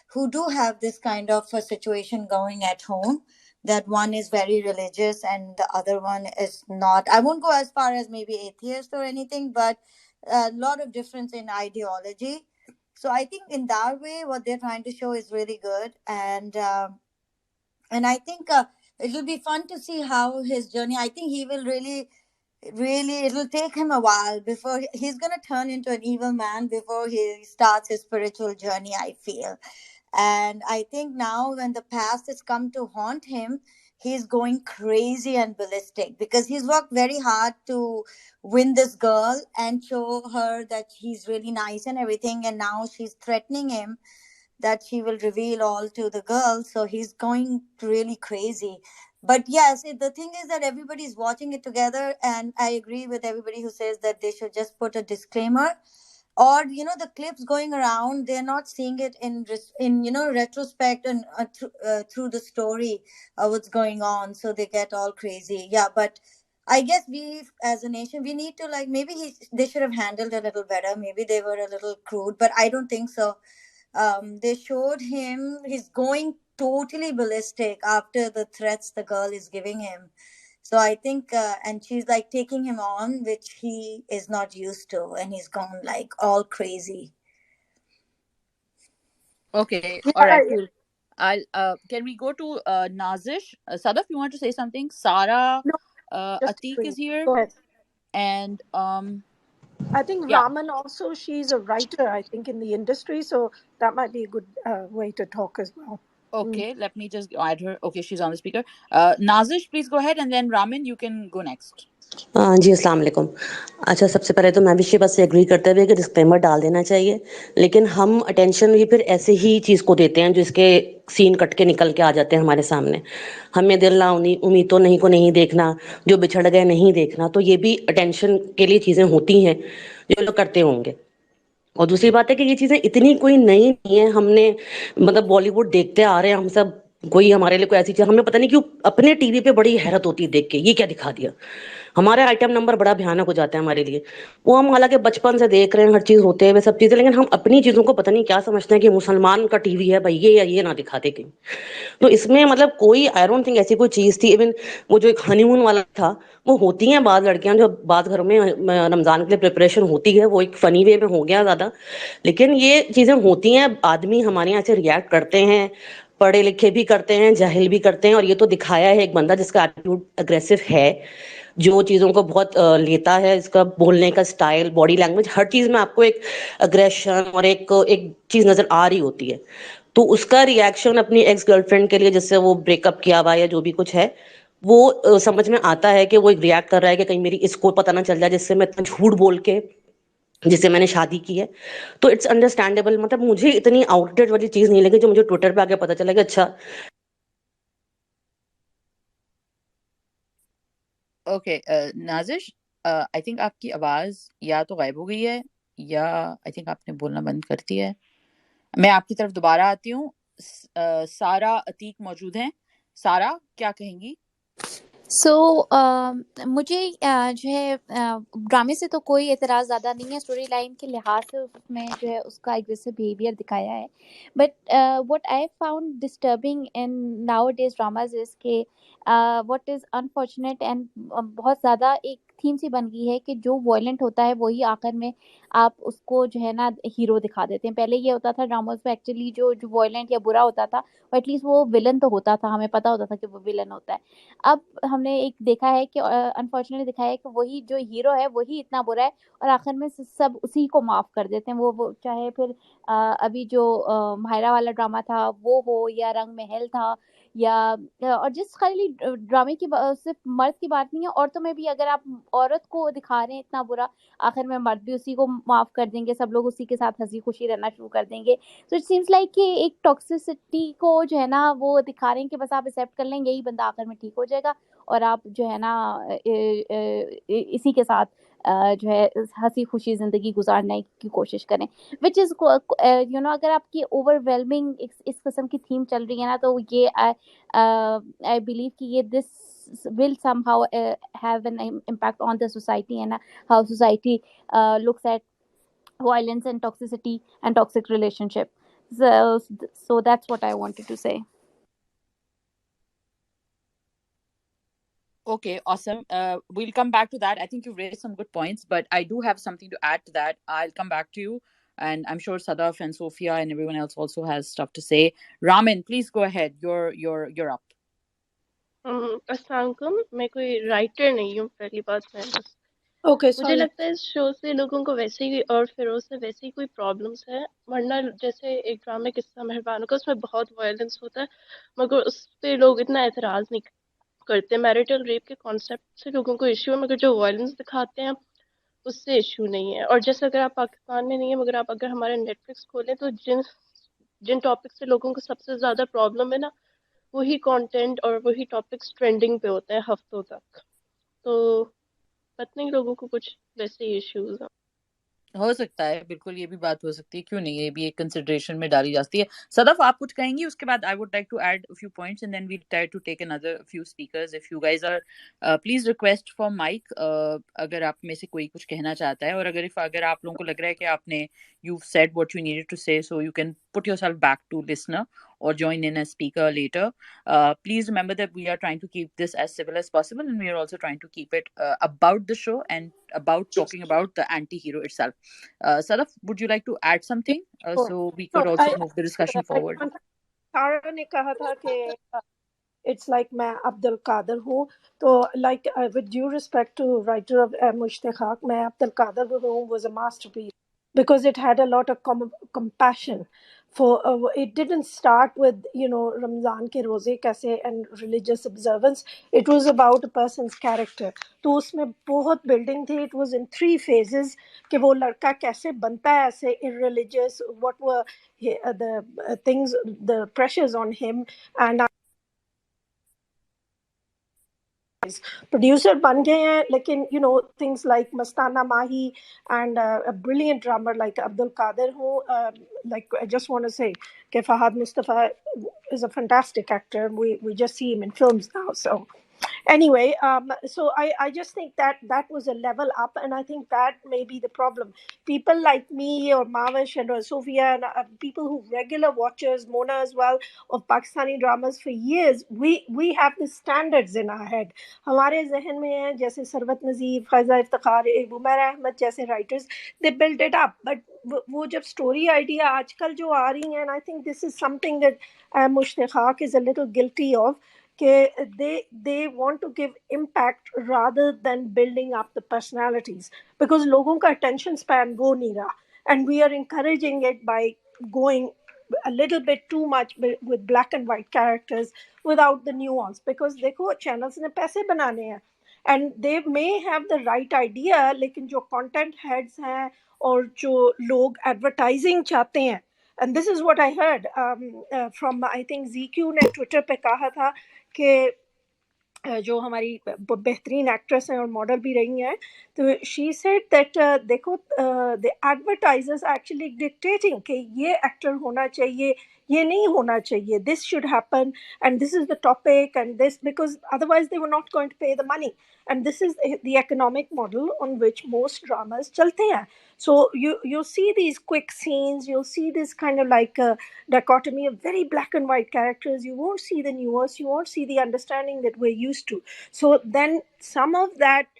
Speaker 7: who do have this kind of a situation going at home. That one is very religious and the other one is not. I won't go as far as maybe atheist or anything, but a lot of difference in ideology. So I think in that way, what they're trying to show is really good, and I think it'll be fun to see how his journey. I think he will really it'll take him a while before he's going to turn into an evil man before he starts his spiritual journey, I feel. And I think now when the past has come to haunt him, he's going crazy and ballistic because he's worked very hard to win this girl and show her that he's really nice and everything, and now she's threatening him that she will reveal all to the girl, so he's going really crazy. But yes, the thing is that everybody's watching it together, and I agree with everybody who says that they should just put a disclaimer, or the clips going around, they're not seeing it in retrospect and through the story what's going on, so they get all crazy. Yeah, but I guess we, as a nation, we need to like maybe they should have handled a little better. Maybe they were a little crude, but I don't think so. They showed him he's going totally ballistic after the threats the girl is giving him. So I think, and she's like taking him on, which he is not used to, and he's gone like all crazy.
Speaker 1: Okay,
Speaker 2: Yeah,
Speaker 1: all right, cool. I'll can we go to Nazish? Sadaf, you want to say something? Sarah,
Speaker 2: no, just
Speaker 1: Atik
Speaker 2: agree.
Speaker 1: is here,
Speaker 2: Go ahead.
Speaker 1: and
Speaker 2: I think
Speaker 1: yeah.
Speaker 2: Raman also, she's a writer, I think, in the industry, so that might be a good way to talk as well.
Speaker 1: Okay, let me just add her. Okay, she's on the speaker. Nazish, please go ahead, and then Ramin, you can go next.
Speaker 8: जी अस्सलाम वालेकुम। अच्छा, सबसे पहले तो मैं भी शिवा से agree करते हुए कि डिस्क्लेमर डाल देना चाहिए, लेकिन हम अटेंशन भी फिर ऐसे ही चीज़ को देते हैं जिसके सीन कट के निकल के आ जाते हैं हमारे सामने। हमें दिल ना उम्मीदों नहीं को नहीं देखना, जो बिछड़ गए नहीं देखना, तो ये भी अटेंशन के लिए चीज़ें होती हैं जो लोग करते होंगे। और दूसरी बात है कि ये चीज़ें इतनी कोई नई नहीं है, हमने मतलब बॉलीवुड देखते आ रहे हैं हम सब, कोई हमारे लिए कोई ऐसी चीज़ हमें पता नहीं क्यों अपने टीवी पे बड़ी हैरत होती है देख के, ये क्या दिखा दिया। हमारे आइटम नंबर बड़ा भयानक हो जाता है हमारे लिए, वो हम हालांकि बचपन से देख रहे हैं हर चीज़ होते हुए सब चीज़ें, लेकिन हम अपनी चीज़ों को पता नहीं क्या समझते हैं कि मुसलमान का टीवी है भाई, ये या ये ना दिखाते कहीं। तो इसमें मतलब कोई आई डोंट थिंक ऐसी कोई चीज़ थी। इवन वो जो एक हनीमून वाला था, वो होती हैं बाद लड़कियां जो बाद घरों में रमजान के लिए प्रिपरेशन होती है, वो एक फनी वे में हो गया ज़्यादा, लेकिन ये चीज़ें होती हैं। आदमी हमारे यहाँ से रिएक्ट करते हैं, पढ़े लिखे भी करते हैं, जाहिल भी करते हैं, और ये तो दिखाया है एक बंदा जिसका एटीट्यूड अग्रेसिव है, जो चीज़ों को बहुत लेता है, इसका बोलने का स्टाइल, बॉडी लैंग्वेज, हर चीज़ में आपको एक अग्रेशन और एक एक चीज़ नज़र आ रही होती है। तो उसका रिएक्शन अपनी एक्स गर्लफ्रेंड के लिए जिससे वो ब्रेकअप किया हुआ या जो भी कुछ है, वो समझ में आता है कि वो एक रिएक्ट कर रहा है कि कहीं मेरी इसको पता ना चल जाए जिससे मैं इतना झूठ बोल के जिससे मैंने शादी की है। तो इट्स अंडरस्टैंडेबल, मतलब मुझे इतनी आउटडेट वाली चीज़ नहीं लगी जो मुझे ट्विटर पे आके पता चला कि अच्छा।
Speaker 1: ओके नाजिश, आई थिंक आपकी आवाज या तो गायब हो गई है या आई थिंक आपने बोलना बंद कर दिया है। मैं आपकी तरफ दोबारा आती हूँ। सारा अतीक मौजूद हैं। सारा, क्या कहेंगी?
Speaker 9: सो मुझे जो है ड्रामे से तो कोई एतराज़ ज़्यादा नहीं है, स्टोरी लाइन के लिहाज से उसमें जो है उसका एग्रेसिव बिहेवियर दिखाया है, but what I found disturbing in now days dramas is के व्हाट इज़ अनफॉर्चुनेट एंड बहुत ज़्यादा एक थीम सी बन गई है कि जो वायलेंट होता है वही आखिर में आप उसको जो है ना हीरो दिखा देते हैं। पहले ये होता था ड्रामाज में एक्चुअली जो वायलेंट या बुरा होता था एटलीस्ट वो विलन तो होता था, हमें पता होता था कि वो विलन होता है। अब हमने एक देखा है कि अनफॉर्चुनेटली दिखाया है कि वही जो हीरो है वही इतना बुरा है और आखिर में सब उसी को माफ कर देते हैं। वो चाहे फिर अभी जो माहिरा वाला ड्रामा था वो हो या रंग महल था या और जिस खाली ड्रामे की सिर्फ मर्द की बात नहीं है, औरतों में भी अगर आप औरत को दिखा रहे हैं इतना बुरा, आखिर में मर्द भी उसी को माफ कर देंगे, सब लोग उसी के साथ हंसी खुशी रहना शुरू कर देंगे। तो इट सीम्स लाइक कि एक टॉक्सिसिटी को जो है ना वो दिखा रहे हैं कि बस आप एक्सेप्ट कर लेंगे, यही बंदा आखिर में ठीक हो जाएगा और आप जो है ना इसी के साथ जो है हंसी खुशी ज़िंदगी गुजारने की कोशिश करें, विच इज़ यू नो अगर आपकी ओवरवेलमिंग इस किस्म की थीम चल रही है ना, तो ये आई बिलीव कि ये this will somehow have an impact on the society and how society looks at violence and toxicity and toxic relationship. So that's what I wanted to say.
Speaker 1: Okay, awesome. We'll come back to that. I think you've raised some good points, but I do have something to add to that. I'll come back to you, and I'm sure Sadaf and Sophia and everyone else also has stuff to say. Ramin, please go ahead. You're up.
Speaker 10: अस्सलाम वालेकुम। मैं कोई writer नहीं हूँ, पहली बात। मैं बस
Speaker 2: Okay,
Speaker 10: मुझे
Speaker 2: sorry.
Speaker 10: लगता है इस शो से लोगों को वैसे ही और फिरोज से वैसे ही कोई प्रॉब्लम्स है, वरना जैसे एक ड्रामे किस्सा मेहरबानों का उसमें बहुत वायलेंस होता है मगर उस पे लोग इतना एतराज़ नहीं करते। मैरिटल रेप के कॉन्सेप्ट से लोगों को इश्यू है मगर जो वायलेंस दिखाते हैं उससे इश्यू नहीं है। और जैसे अगर आप पाकिस्तान में नहीं है मगर आप अगर हमारे नेटफ्लिक्स खोलें तो जिन जिन टॉपिक से लोगों को सबसे ज़्यादा प्रॉब्लम है ना, वही कंटेंट और वही टॉपिक्स ट्रेंडिंग पे होते हैं हफ्तों तक। तो पता नहीं लोगों को कुछ वैसे ही इश्यूज हैं।
Speaker 1: हो सकता है, बिल्कुल ये भी बात हो सकती है, क्यों नहीं, ये भी एक कंसिडरेशन में डाली जाती है। सदफ, आप कुछ कहेंगी, उसके बाद I would like to add a few points and then we try to take another few speakers. If you guys are please request for mic, अगर आप में से कोई कुछ कहना चाहता है, और अगर आप लोगों को लग रहा है कि आपने you said what you needed to say, so you can put yourself back to listener or join in as speaker later. Please remember that we are trying to keep this as civil as possible, and we are also trying to keep it about the show and about talking about the anti-hero itself. Sadaf, would you like to add something
Speaker 2: Sure.
Speaker 1: so we
Speaker 2: No,
Speaker 1: could also move the discussion
Speaker 2: I
Speaker 1: forward?
Speaker 2: Tara ने कहा था कि it's like मैं अब्दुल कादर हूँ, तो like with due respect to writer of Musht Khaak, मैं अब्दुल कादर हूँ was a masterpiece because it had a lot of compassion for it didn't start with, you know, Ramzan ke roze kaise and religious observance. It was about a person's character. तो उसमें बहुत building थी. It was in 3 phases कि वो लड़का कैसे बनता है ऐसे irreligious, what were the things, the pressures on him, and producer बन गए हैं, लेकिन you know things like Mastana Mahi and a brilliant drummer like Abdul Qadir हूँ, like I just want to say कि Fahad Mustafa is a fantastic actor. We just see him in films now. So anyway, so I just think that that was a level up, and I think that may be the problem. People like me or Mavish and Sophia and people who regular watchers, Mona as well, of Pakistani dramas for years, we have the standards in our head. हमारे जहन में है जैसे सरवत नज़ीर, फैज़ा इफ्तिखार, उमर अहमद जैसे writers, they build it up, but वो जब story idea आजकल जो आ रही हैं, and I think this is something that Musht is a little guilty of, they want to give impact rather than building up the personalities, because लोगों का attention span वो नहीं रहा, and we are encouraging it by going a little bit too much with black and white characters without the nuance, because देखो channels ने पैसे बनाने हैं and they may have the right idea, लेकिन जो content heads हैं और जो लोग advertising चाहते हैं, and this is what I heard from I think ZQ ने Twitter पे कहा था कि जो हमारी बेहतरीन एक्ट्रेस हैं और मॉडल भी रही हैं, तो शी सेड दैट देखो द एडवर्टाइजर्स एक्चुअली डिक्टेटिंग कि ये एक्टर होना चाहिए, ये नहीं होना चाहिए, this should happen and this is the topic and this, because otherwise they were not going to pay the money, and this is the economic model on which most dramas chalte hain. So you'll see these quick scenes, you'll see this kind of like dichotomy of very black and white characters, you won't see the nuance, you won't see the understanding that we're used to. So then some of that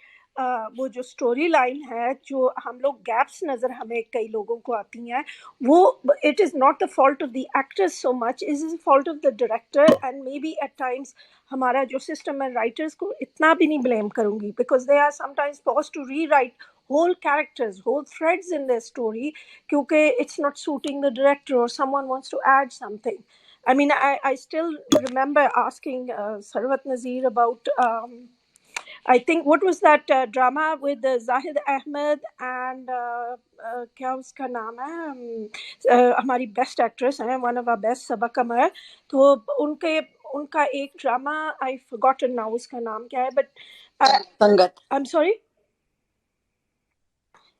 Speaker 2: वो जो story line है, जो हम लोग gaps नज़र हमें कई लोगों को आती हैं, वो it is not the fault of the actors so much, is is fault of the director, and maybe at times हमारा जो सिस्टम है, राइटर्स को इतना भी नहीं ब्लेम करूंगी, because they are sometimes forced to rewrite whole characters, whole threads in their story, क्योंकि it's not suiting the director or someone wants to add something. I mean, I still remember asking Sarwat Nazir about I think what was that drama with Zahid Ahmed and क्या उसका नाम है, हमारी best actress है, one of our best, सबा कमर, तो उनके उनका एक ड्रामा आई फॉरगॉटन नाउ उसका नाम क्या है, but
Speaker 3: Sangat.
Speaker 2: I'm sorry.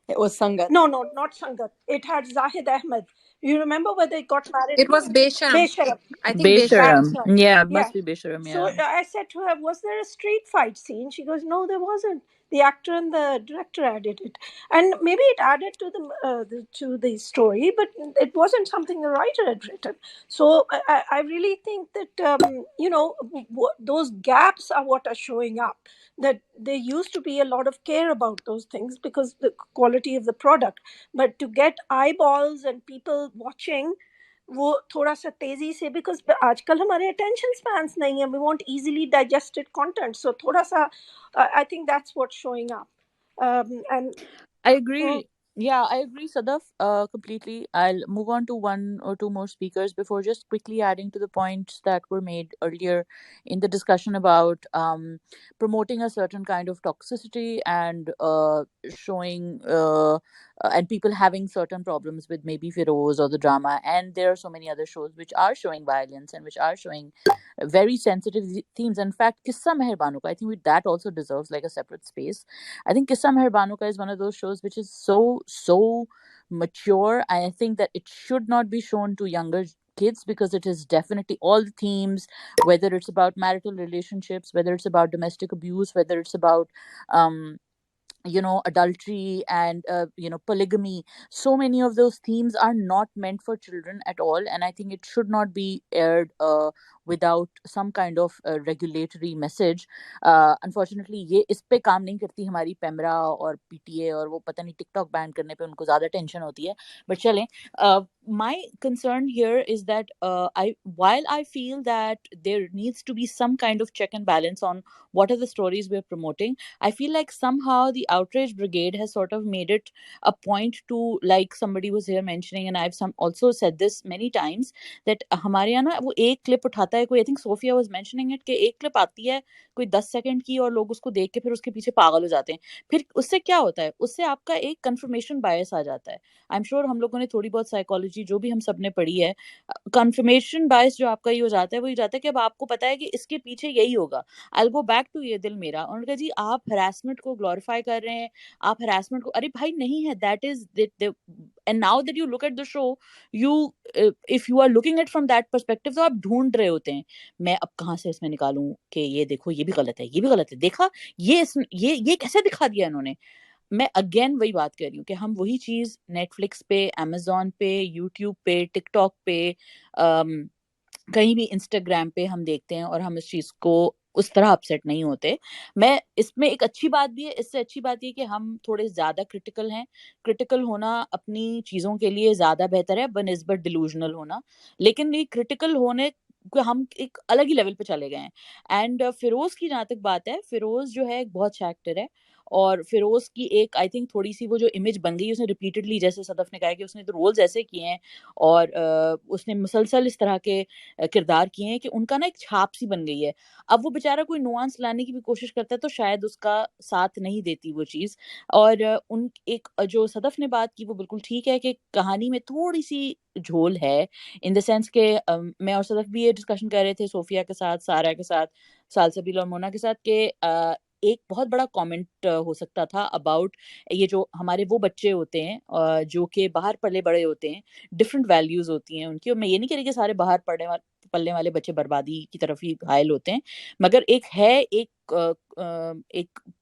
Speaker 3: It was Sangat.
Speaker 2: No, not Sangat. It had Zahid Ahmed. You remember where they got married?
Speaker 11: It was Besharam.
Speaker 2: Besharam.
Speaker 11: I think Besharam.
Speaker 1: Besharam.
Speaker 2: That's right.
Speaker 1: Yeah,
Speaker 2: Yeah.
Speaker 1: must be Besharam.
Speaker 2: So
Speaker 1: Yeah.
Speaker 2: I said to her, was there a street fight scene? She goes, no, there wasn't. The actor and the director added it, and maybe it added to the story, but it wasn't something the writer had written. So I really think that you know, those gaps are what are showing up. That there used to be a lot of care about those things because the quality of the product, but to get eyeballs and people watching, वो थोड़ा सा तेजी से, because आजकल हमारे attention spans नहीं है, we want easily digested content, so थोड़ा सा I think that's what's showing up and
Speaker 1: I agree. Yeah, I agree, Sadaf, completely. I'll move on to one or two more speakers before just quickly adding to the points that were made earlier in the discussion about promoting a certain kind of toxicity and showing and people having certain problems with maybe Feroz or the drama. And there are so many other shows which are showing violence and which are showing very sensitive themes. In fact, Kissa Meherbano Ka, I think that also deserves like a separate space. I think Kissa Meherbano Ka is one of those shows which is so mature. I think that it should not be shown to younger kids, because it is definitely all the themes, whether it's about marital relationships, whether it's about domestic abuse, whether it's about um adultery and polygamy. So many of those themes are not meant for children at all, and I think it should not be aired without some kind of regulatory message. Unfortunately ये इस पे काम नहीं करती हमारी पेमरा और PTA, और वो पता नहीं टिकटॉक बैन करने पे उनको ज्यादा टेंशन होती है. बट चलें, my concern here is that while I feel that there needs to be some kind of check and balance on what are the stories we're promoting, I feel like somehow the outrage brigade has sort of made it a point to, like somebody was here mentioning, and I've also said this many times, that हमारे यहाँ ना वो एक clip उठाता है कोई, I think Sophia was mentioning it, कि एक क्लिप आती है कोई 10 सेकंड की और लोग उसको देख के फिर उसके पीछे पागल हो जाते हैं. फिर उससे क्या होता है, उससे आपका एक कंफर्मेशन बायस आ जाता है. आई एम श्योर हम लोगों ने थोड़ी बहुत साइकोलॉजी जो भी हम सब ने पढ़ी है, कंफर्मेशन बायस जो आपका ये हो जाता है, वो ये जाता है कि अब आपको पता है कि इसके पीछे यही होगा. आई गो बैक टू ये दिल मेरा, उन्होंने कहा जी आप हरासमेंट को ग्लोरीफाई कर रहे हैं, आप हरासमेंट को, अरे भाई नहीं है, that is, and now that you look at the show, you if you are looking at from that perspective, तो आप ढूंढ रहे होते हैं मैं अब कहाँ से इसमें निकालूं कि ये देखो ये भी गलत है, ये भी गलत है, देखा ये कैसे दिखा दिया इन्होंने. मैं अगेन वही बात कर रही हूँ कि हम वही चीज नेटफ्लिक्स पे, अमेजोन पे, यूट्यूब पे, टिकटॉक पे, कहीं भी इंस्टाग्राम पे हम देखते हैं और हम इस चीज को उस तरह अपसेट नहीं होते. मैं इसमें एक अच्छी बात भी है, इससे अच्छी बात ये कि हम थोड़े ज्यादा क्रिटिकल हैं. क्रिटिकल होना अपनी चीजों के लिए ज्यादा बेहतर है बनिस्बत डिलूजनल होना. लेकिन ये क्रिटिकल होने को हम एक अलग ही लेवल पे चले गए हैं. एंड फिरोज की जहाँ तक बात है, फिरोज जो है एक बहुत अच्छा एक्टर है, और फिरोज की एक आई थिंक थोड़ी सी वो जो इमेज बन गई, उसने रिपीटेडली, जैसे सदफ ने कहा कि उसने तो रोल्स ऐसे किए हैं और उसने मुसलसल इस तरह के किरदार किए हैं कि उनका ना एक छाप सी बन गई है. अब वो बेचारा कोई नुआंस लाने की भी कोशिश करता है तो शायद उसका साथ नहीं देती वो चीज़. और उन एक जो सदफ ने बात की वो बिल्कुल ठीक है कि कहानी में थोड़ी सी झोल है, इन द सेंस के मैं और सदफ भी ये डिस्कशन कर रहे थे सोफिया के साथ, सारा के साथ, सालसबील और मोना के साथ, के एक बहुत बड़ा कमेंट हो सकता था अबाउट ये जो हमारे वो बच्चे होते हैं जो कि बाहर पले बड़े होते हैं, डिफरेंट वैल्यूज होती हैं उनकी. और मैं ये नहीं कह रही कि सारे बाहर पलने वाले बच्चे बर्बादी की तरफ ही घायल होते हैं, मगर एक है एक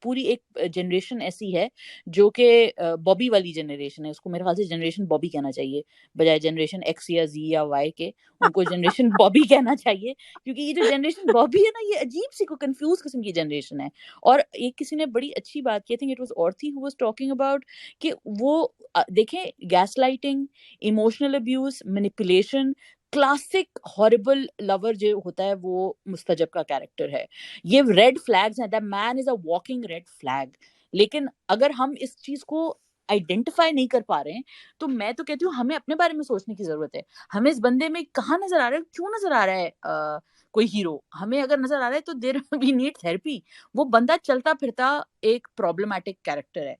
Speaker 1: पूरी एक जनरेशन ऐसी है जो कि बॉबी वाली जनरेशन है, उसको मेरे ख्याल से जनरेशन बॉबी कहना चाहिए बजाय जनरेशन एक्स या जी या वाई के. उनको जनरेशन बॉबी कहना चाहिए, क्योंकि ये जो जनरेशन बॉबी है ना, ये अजीब सी को कंफ्यूज किस्म की जनरेशन है. और एक किसी ने बड़ी अच्छी बात की, I think it was Orthi who was talking about, कि वो देखें, gas lighting, emotional abuse, manipulation, classic horrible lover जो होता है वो मुस्तजब का कैरेक्टर है. ये रेड फ्लैग्स हैं, that man is a walking red flag. लेकिन अगर हम इस चीज को आइडेंटिफाई नहीं कर पा रहे हैं, तो मैं तो कहती हूँ हमें अपने बारे में सोचने की जरूरत है. हमें इस बंदे में कहाँ नजर आ रहा है, क्यों नजर आ रहा है कोई हीरो. हमें अगर नजर आ रहा है तो देयर वी नीड थेरेपी. वो बंदा चलता फिरता एक प्रॉब्लमैटिक कैरेक्टर है.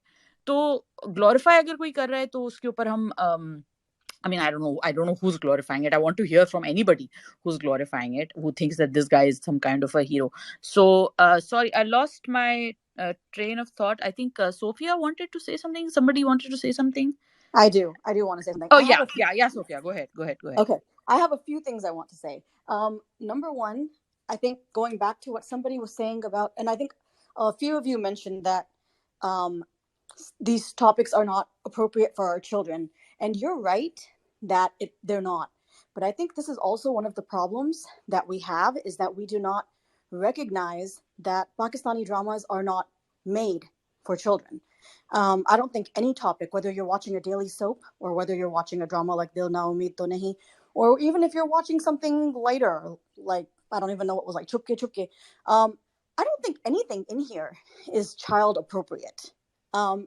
Speaker 1: तो ग्लोरीफाई अगर कोई कर रहा है तो उसके ऊपर हम I mean, I don't know who's glorifying it. I want to hear from anybody who's glorifying it, who thinks that this guy is some kind of a hero. So, sorry, I lost my train of thought. I think Sophia wanted to say something. Somebody wanted to say something.
Speaker 3: I do want to say something.
Speaker 1: Oh, yeah, Sophia, go ahead.
Speaker 3: Okay, I have a few things I want to say. Number one, I think going back to what somebody was saying about, and I think a few of you mentioned that these topics are not appropriate for our children, and you're right that they're not. But I think this is also one of the problems that we have, is that we do not recognize that Pakistani dramas are not made for children. I don't think any topic, whether you're watching a daily soap or whether you're watching a drama like Dil Na Umeed To Nahi, or even if you're watching something lighter, like, I don't even know what was like Chupke Chupke, I don't think anything in here is child appropriate.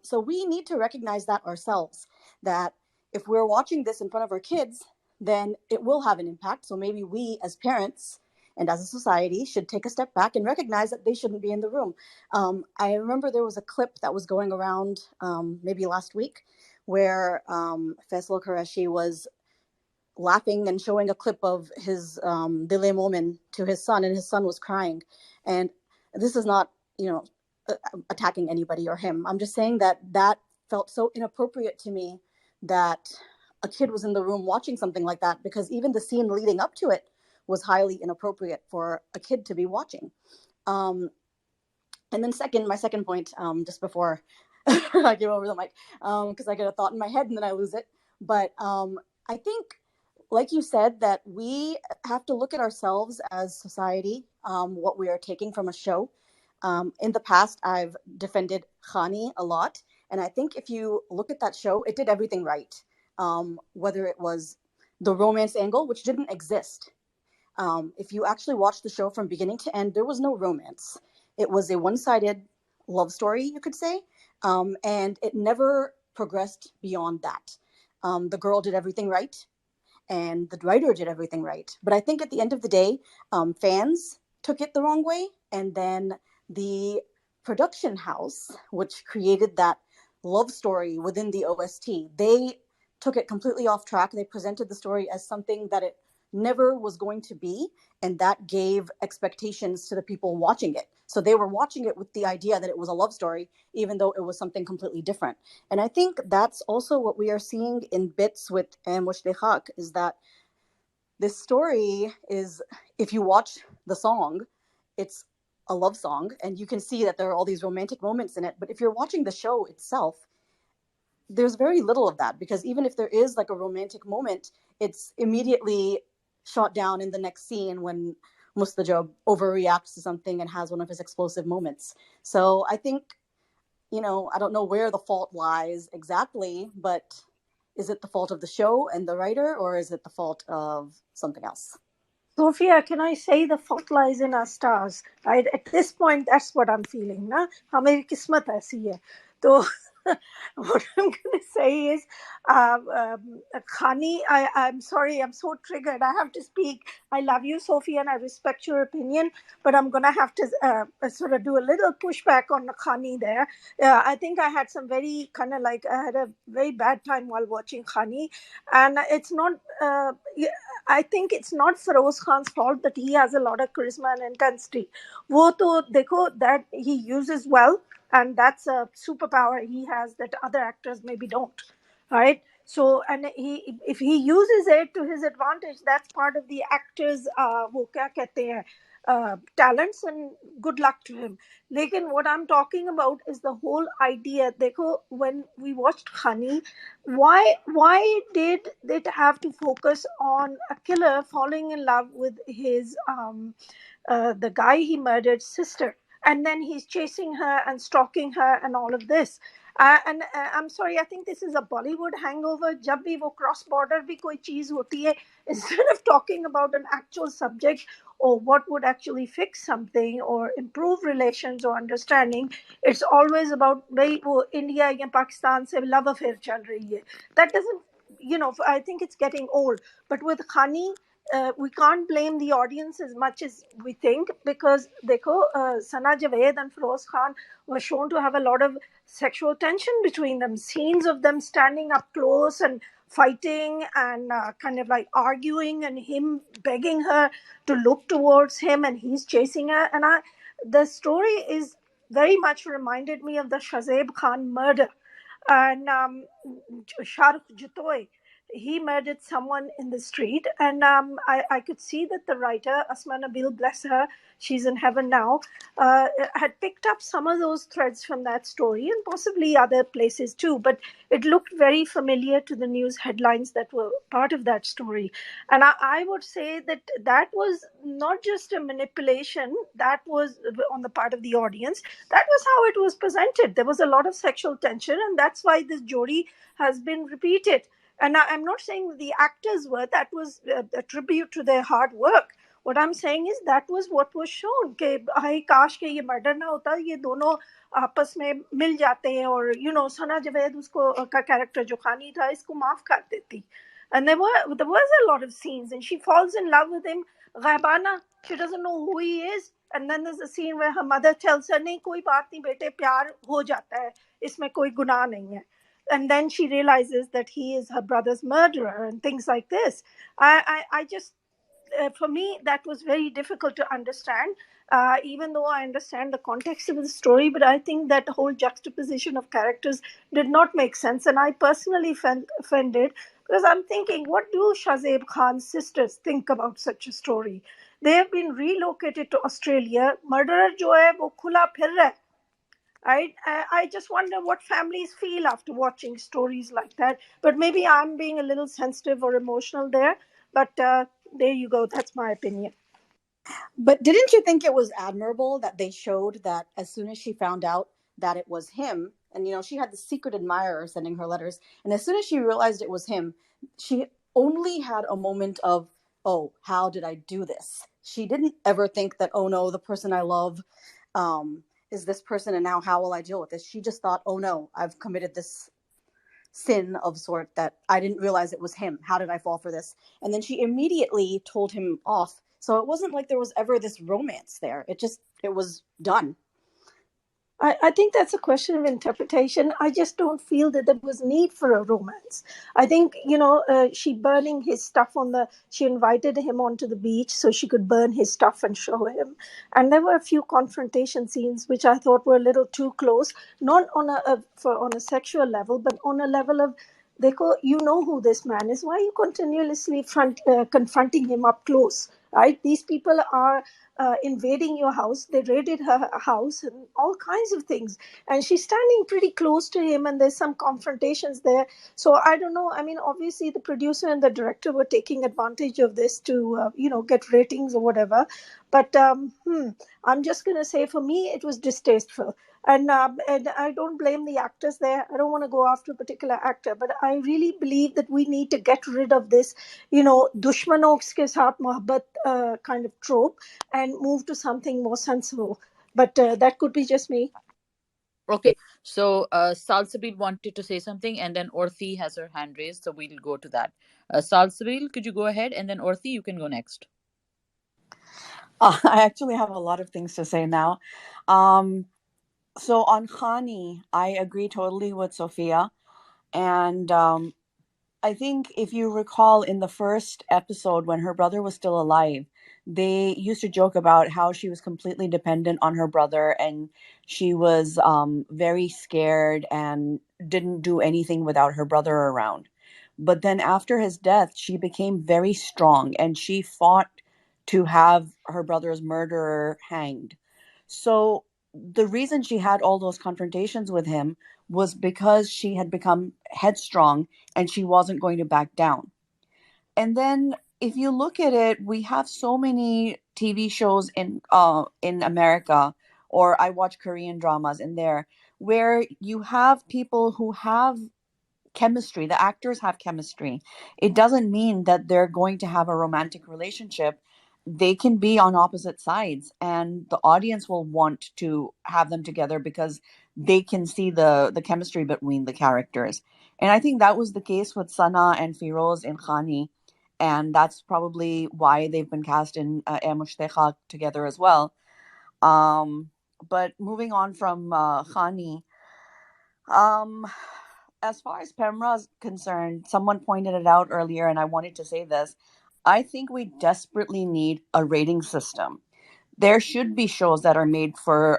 Speaker 3: So we need to recognize that ourselves, that if we're watching this in front of our kids, then it will have an impact. So maybe we as parents and as a society should take a step back and recognize that they shouldn't be in the room. I remember there was a clip that was going around maybe last week where Faisal Qureshi was laughing and showing a clip of his Dile Momin to his son, and his son was crying. And this is not, attacking anybody or him. I'm just saying that felt so inappropriate to me that a kid was in the room watching something like that, because even the scene leading up to it was highly inappropriate for a kid to be watching. And then my second point, just before I give over the mic, because I get a thought in my head and then I lose it. But I think, like you said, that we have to look at ourselves as society, what we are taking from a show. In the past, I've defended Khani a lot. And I think if you look at that show, it did everything right. Whether it was the romance angle, which didn't exist. If you actually watch the show from beginning to end, there was no romance. It was a one-sided love story, you could say. And it never progressed beyond that. The girl did everything right, and the writer did everything right. But I think at the end of the day, fans took it the wrong way, and then the production house, which created that love story within the OST, they took it completely off track. They presented the story as something that it never was going to be, and that gave expectations to the people watching it. So they were watching it with the idea that it was a love story, even though it was something completely different. And I think that's also what we are seeing in bits with Musht Khaak, is that this story is, if you watch the song, it's a love song, and you can see that there are all these romantic moments in it. But if you're watching the show itself, there's very little of that, because even if there is like a romantic moment, it's immediately shot down in the next scene when Mustajab overreacts to something and has one of his explosive moments. So I think, I don't know where the fault lies exactly, but is it the fault of the show and the writer, or is it the fault of something else?
Speaker 2: Sophia, can I say the fault lies in our stars? At this point, that's what I'm feeling. Na? Hameri kismat aisi hai. So, what I'm going to say is, Khani, I'm sorry, I'm so triggered. I have to speak. I love you, Sophia, and I respect your opinion, but I'm going to have to sort of do a little pushback on Khani there. I think I had some I had a very bad time while watching Khani, and it's not, I think it's not Feroz Khan's fault that he has a lot of charisma and intensity. वो तो देखो that he uses well, and that's a superpower he has that other actors maybe don't, right? So, and if he uses it to his advantage, that's part of the actor's वो क्या कहते हैं talents, and good luck to him. Lekin what I'm talking about is the whole idea. देखो, when we watched Khani, why did it have to focus on a killer falling in love with his the guy he murdered sister, and then he's chasing her and stalking her and all of this? And I'm sorry, I think this is a Bollywood hangover. जब भी वो cross border भी कोई चीज होती है, instead of talking about an actual subject or what would actually fix something or improve relations or understanding, it's always about भाई वो इंडिया या पाकिस्तान से love affair चल रही है. That doesn't, I think it's getting old. But with Khani, we can't blame the audience as much as we think, because देखो, Sana Javed and Feroz Khan were shown to have a lot of sexual tension between them. Scenes of them standing up close and fighting and kind of like arguing, and him begging her to look towards him, and he's chasing her. And the story is very much reminded me of the Shazeb Khan murder. And Shahrukh Jitoi, he murdered someone in the street, and I could see that the writer Asma Nabil, bless her, she's in heaven now, had picked up some of those threads from that story, and possibly other places too, but it looked very familiar to the news headlines that were part of that story. And I would say that was not just a manipulation that was on the part of the audience. That was how it was presented. There was a lot of sexual tension, and that's why this Jodi has been repeated. And I'm not saying that the actors were, that was a tribute to their hard work. What I'm saying is that was what was shown, कि हाय काश के ये murder ना होता, ये दोनों आपस में मिल जाते हैं, और सना जवेद उसको का कैरेक्टर जो खानी था इसको माफ कर देती. And there was a lot of scenes, and she falls in love with him Ghaibana, she doesn't know who he is. And then there's a scene where her mother tells her, "नहीं कोई बात नहीं बेटे, प्यार हो जाता है, इसमें कोई गुनाह नहीं है." And then she realizes that he is her brother's murderer and things like this. I just for me, that was very difficult to understand, even though I understand the context of the story. But I think that whole juxtaposition of characters did not make sense. And I personally felt offended because I'm thinking, what do Shazeb Khan's sisters think about such a story? They have been relocated to Australia. Murderer jo hai, wo khula phir raha hai. I just wonder what families feel after watching stories like that. But maybe I'm being a little sensitive or emotional there. But there you go. That's my opinion.
Speaker 3: But didn't you think it was admirable that they showed that as soon as she found out that it was him, and she had the secret admirer sending her letters, and as soon as she realized it was him, she only had a moment of, oh, how did I do this? She didn't ever think that, oh no, the person I love is this person, and now how will I deal with this? She just thought, oh no, I've committed this sin of sort that I didn't realize it was him. How did I fall for this? And then she immediately told him off. So it wasn't like there was ever this romance there. It was done.
Speaker 2: I think that's a question of interpretation. I just don't feel that there was need for a romance. I think, she burning his stuff she invited him onto the beach so she could burn his stuff and show him. And there were a few confrontation scenes which I thought were a little too close, not on on a sexual level, but on a level of, Dekho, you know who this man is. Why are you continuously confronting him up close? Right? These people are invading your house. They raided her house and all kinds of things. And she's standing pretty close to him, and there's some confrontations there. So I don't know. I mean, obviously, the producer and the director were taking advantage of this to, get ratings or whatever. But I'm just going to say, for me, it was distasteful. And I don't blame the actors there. I don't want to go after a particular actor, but I really believe that we need to get rid of this, dushmanon ke saath mohabbat kind of trope and move to something more sensible. But that could be just me.
Speaker 1: Okay, so Salsabil wanted to say something, and then Orthi has her hand raised, so we'll go to that. Salsabil, could you go ahead, and then Orthi, you can go next.
Speaker 6: I actually have a lot of things to say now. So on Khani, I agree totally with Sophia. And I think if you recall in the first episode when her brother was still alive, they used to joke about how she was completely dependent on her brother and she was very scared and didn't do anything without her brother around. But then after his death, she became very strong and she fought to have her brother's murderer hanged. So the reason she had all those confrontations with him was because she had become headstrong and she wasn't going to back down. And then if you look at it, we have so many TV shows in America, or I watch Korean dramas in there, where you have people who have chemistry. The actors have chemistry. It doesn't mean that they're going to have a romantic relationship. They can be on opposite sides, and the audience will want to have them together because they can see the chemistry between the characters. And I think that was the case with Sana and Firoz in Khani, and that's probably why they've been cast in Musht Khaak together as well. But moving on from Khani, um, as far as Pemra is concerned, someone pointed it out earlier, and I wanted to say this. I think we desperately need a rating system. There should be shows that are made for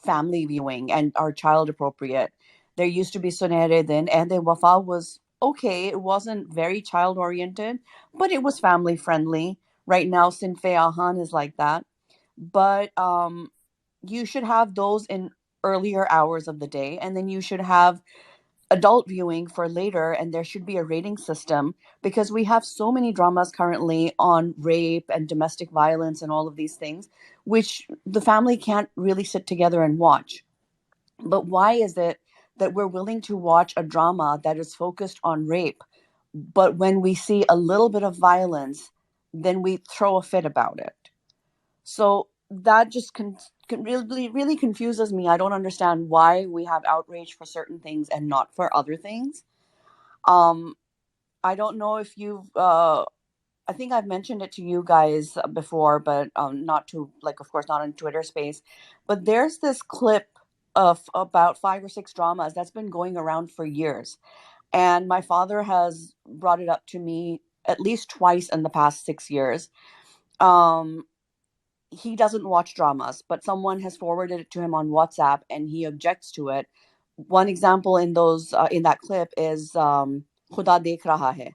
Speaker 6: family viewing and are child appropriate. There used to be Sunere Din, and the Wafa was okay. It wasn't very child oriented, but it was family friendly. Right now, Sinfe Ahan is like that. But you should have those in earlier hours of the day, and then you should have adult viewing for later, and there should be a rating system because we have so many dramas currently on rape and domestic violence and all of these things which the family can't really sit together and watch. But why is it that we're willing to watch a drama that is focused on rape, but when we see a little bit of violence, then we throw a fit about it? So that just really confuses me. I don't understand why we have outrage for certain things and not for other things. Um, I don't know if you've I think I've mentioned it to you guys before, but not to, like, of course, not on Twitter Space. But there's this clip of about 5 or 6 dramas that's been going around for years, and my father has brought it up to me at least twice in the past 6 years. Um, he doesn't watch dramas, but someone has forwarded it to him on WhatsApp, and he objects to it. One example in that clip is "Khuda Dekh Raha Hai,"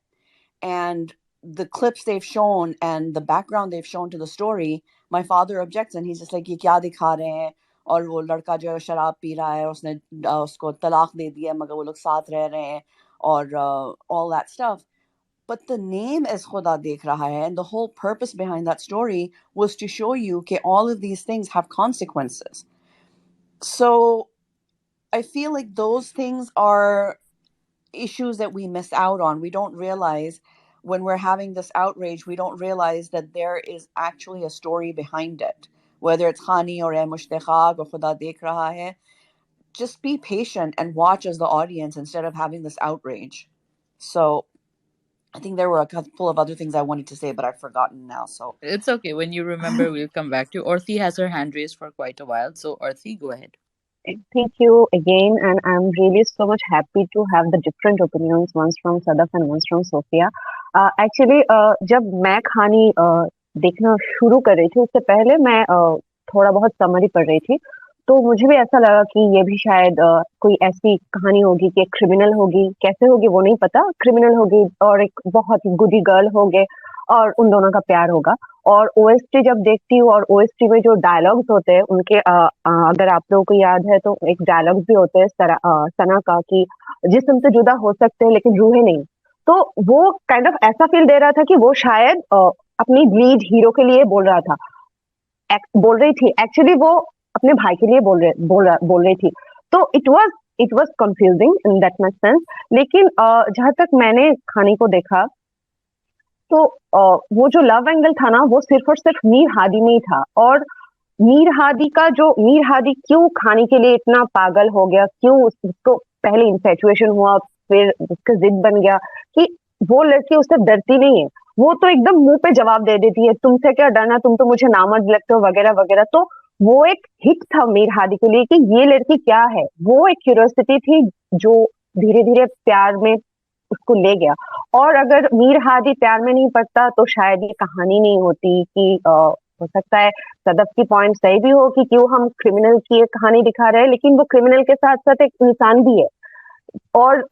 Speaker 6: and the clips they've shown and the background they've shown to the story, my father objects, and he's just like, ये क्या दिखा रहे हैं, और वो लड़का जो है शराब पी रहा है, उसने उसको तलाक दे दिया मगर वो लोग साथ रह रहे हैं, और all that stuff. But the name is Khuda Dekh Raha Hai, and the whole purpose behind that story was to show you that all of these things have consequences. So I feel like those things are issues that we miss out on. We don't realize when we're having this outrage, we don't realize that there is actually a story behind it. Whether it's Khani or Musht Khaak or Khuda Dekh Raha Hai, just be patient and watch as the audience instead of having this outrage. So I think there were a couple of other things I wanted to say, but I've forgotten now. So
Speaker 1: It's okay. When you remember, we'll come back to you. Orthi has her hand raised for quite a while. So, Orthi, go ahead.
Speaker 5: Thank you again, and I'm really so much happy to have the different opinions, once from Sadaf and once from Sophia. Actually, जब मैं कहानी देखना शुरू कर रही थी, उससे पहले मैं थोड़ा बहुत समरी पढ़ रही थी, तो मुझे भी ऐसा लगा कि ये भी शायद कोई ऐसी कहानी होगी कि एक क्रिमिनल होगी, कैसे होगी वो नहीं पता, क्रिमिनल होगी और एक बहुत गुडी गर्ल होगे और उन दोनों का प्यार होगा। और ओएसटी जब देखती हूँ, और ओएसटी में जो डायलॉग्स होते हैं उनके अगर आप लोगों को याद है तो एक डायलॉग्स भी होते हैं सना का कि जिस्म से जुदा हो सकते हैं लेकिन रूहें नहीं। तो वो काइंड ऑफ ऐसा फील दे रहा था कि वो शायद अपनी लीड हीरो के लिए बोल रही थी, एक्चुअली वो अपने भाई के लिए बोल रही थी। तो it was confusing in that much sense. लेकिन जहां तक मैंने कहानी को देखा तो वो जो लव एंगल था ना, वो सिर्फ और सिर्फ मीर हादी में ही था। और मीर हादी क्यों कहानी के लिए इतना पागल हो गया, क्यों उसको पहले इन्फेचुएशन हुआ, फिर उसका जिद बन गया कि वो लड़की उससे डरती नहीं है, वो तो एकदम मुंह पे जवाब दे देती है, तुमसे क्या डरना, तुम तो मुझे नामर्द लगते हो वगैरह वगैरह। तो वो एक हिट था मीर हादी के लिए कि ये लड़की क्या है, वो एक क्यूरियोसिटी थी जो धीरे धीरे प्यार में उसको ले गया। और अगर मीर हादी प्यार में नहीं पड़ता तो शायद ये कहानी नहीं होती कि हो सकता है सदफ की पॉइंट सही भी हो कि क्यों हम क्रिमिनल की एक कहानी दिखा रहे हैं, लेकिन वो क्रिमिनल के साथ साथ एक इंसान भी है। और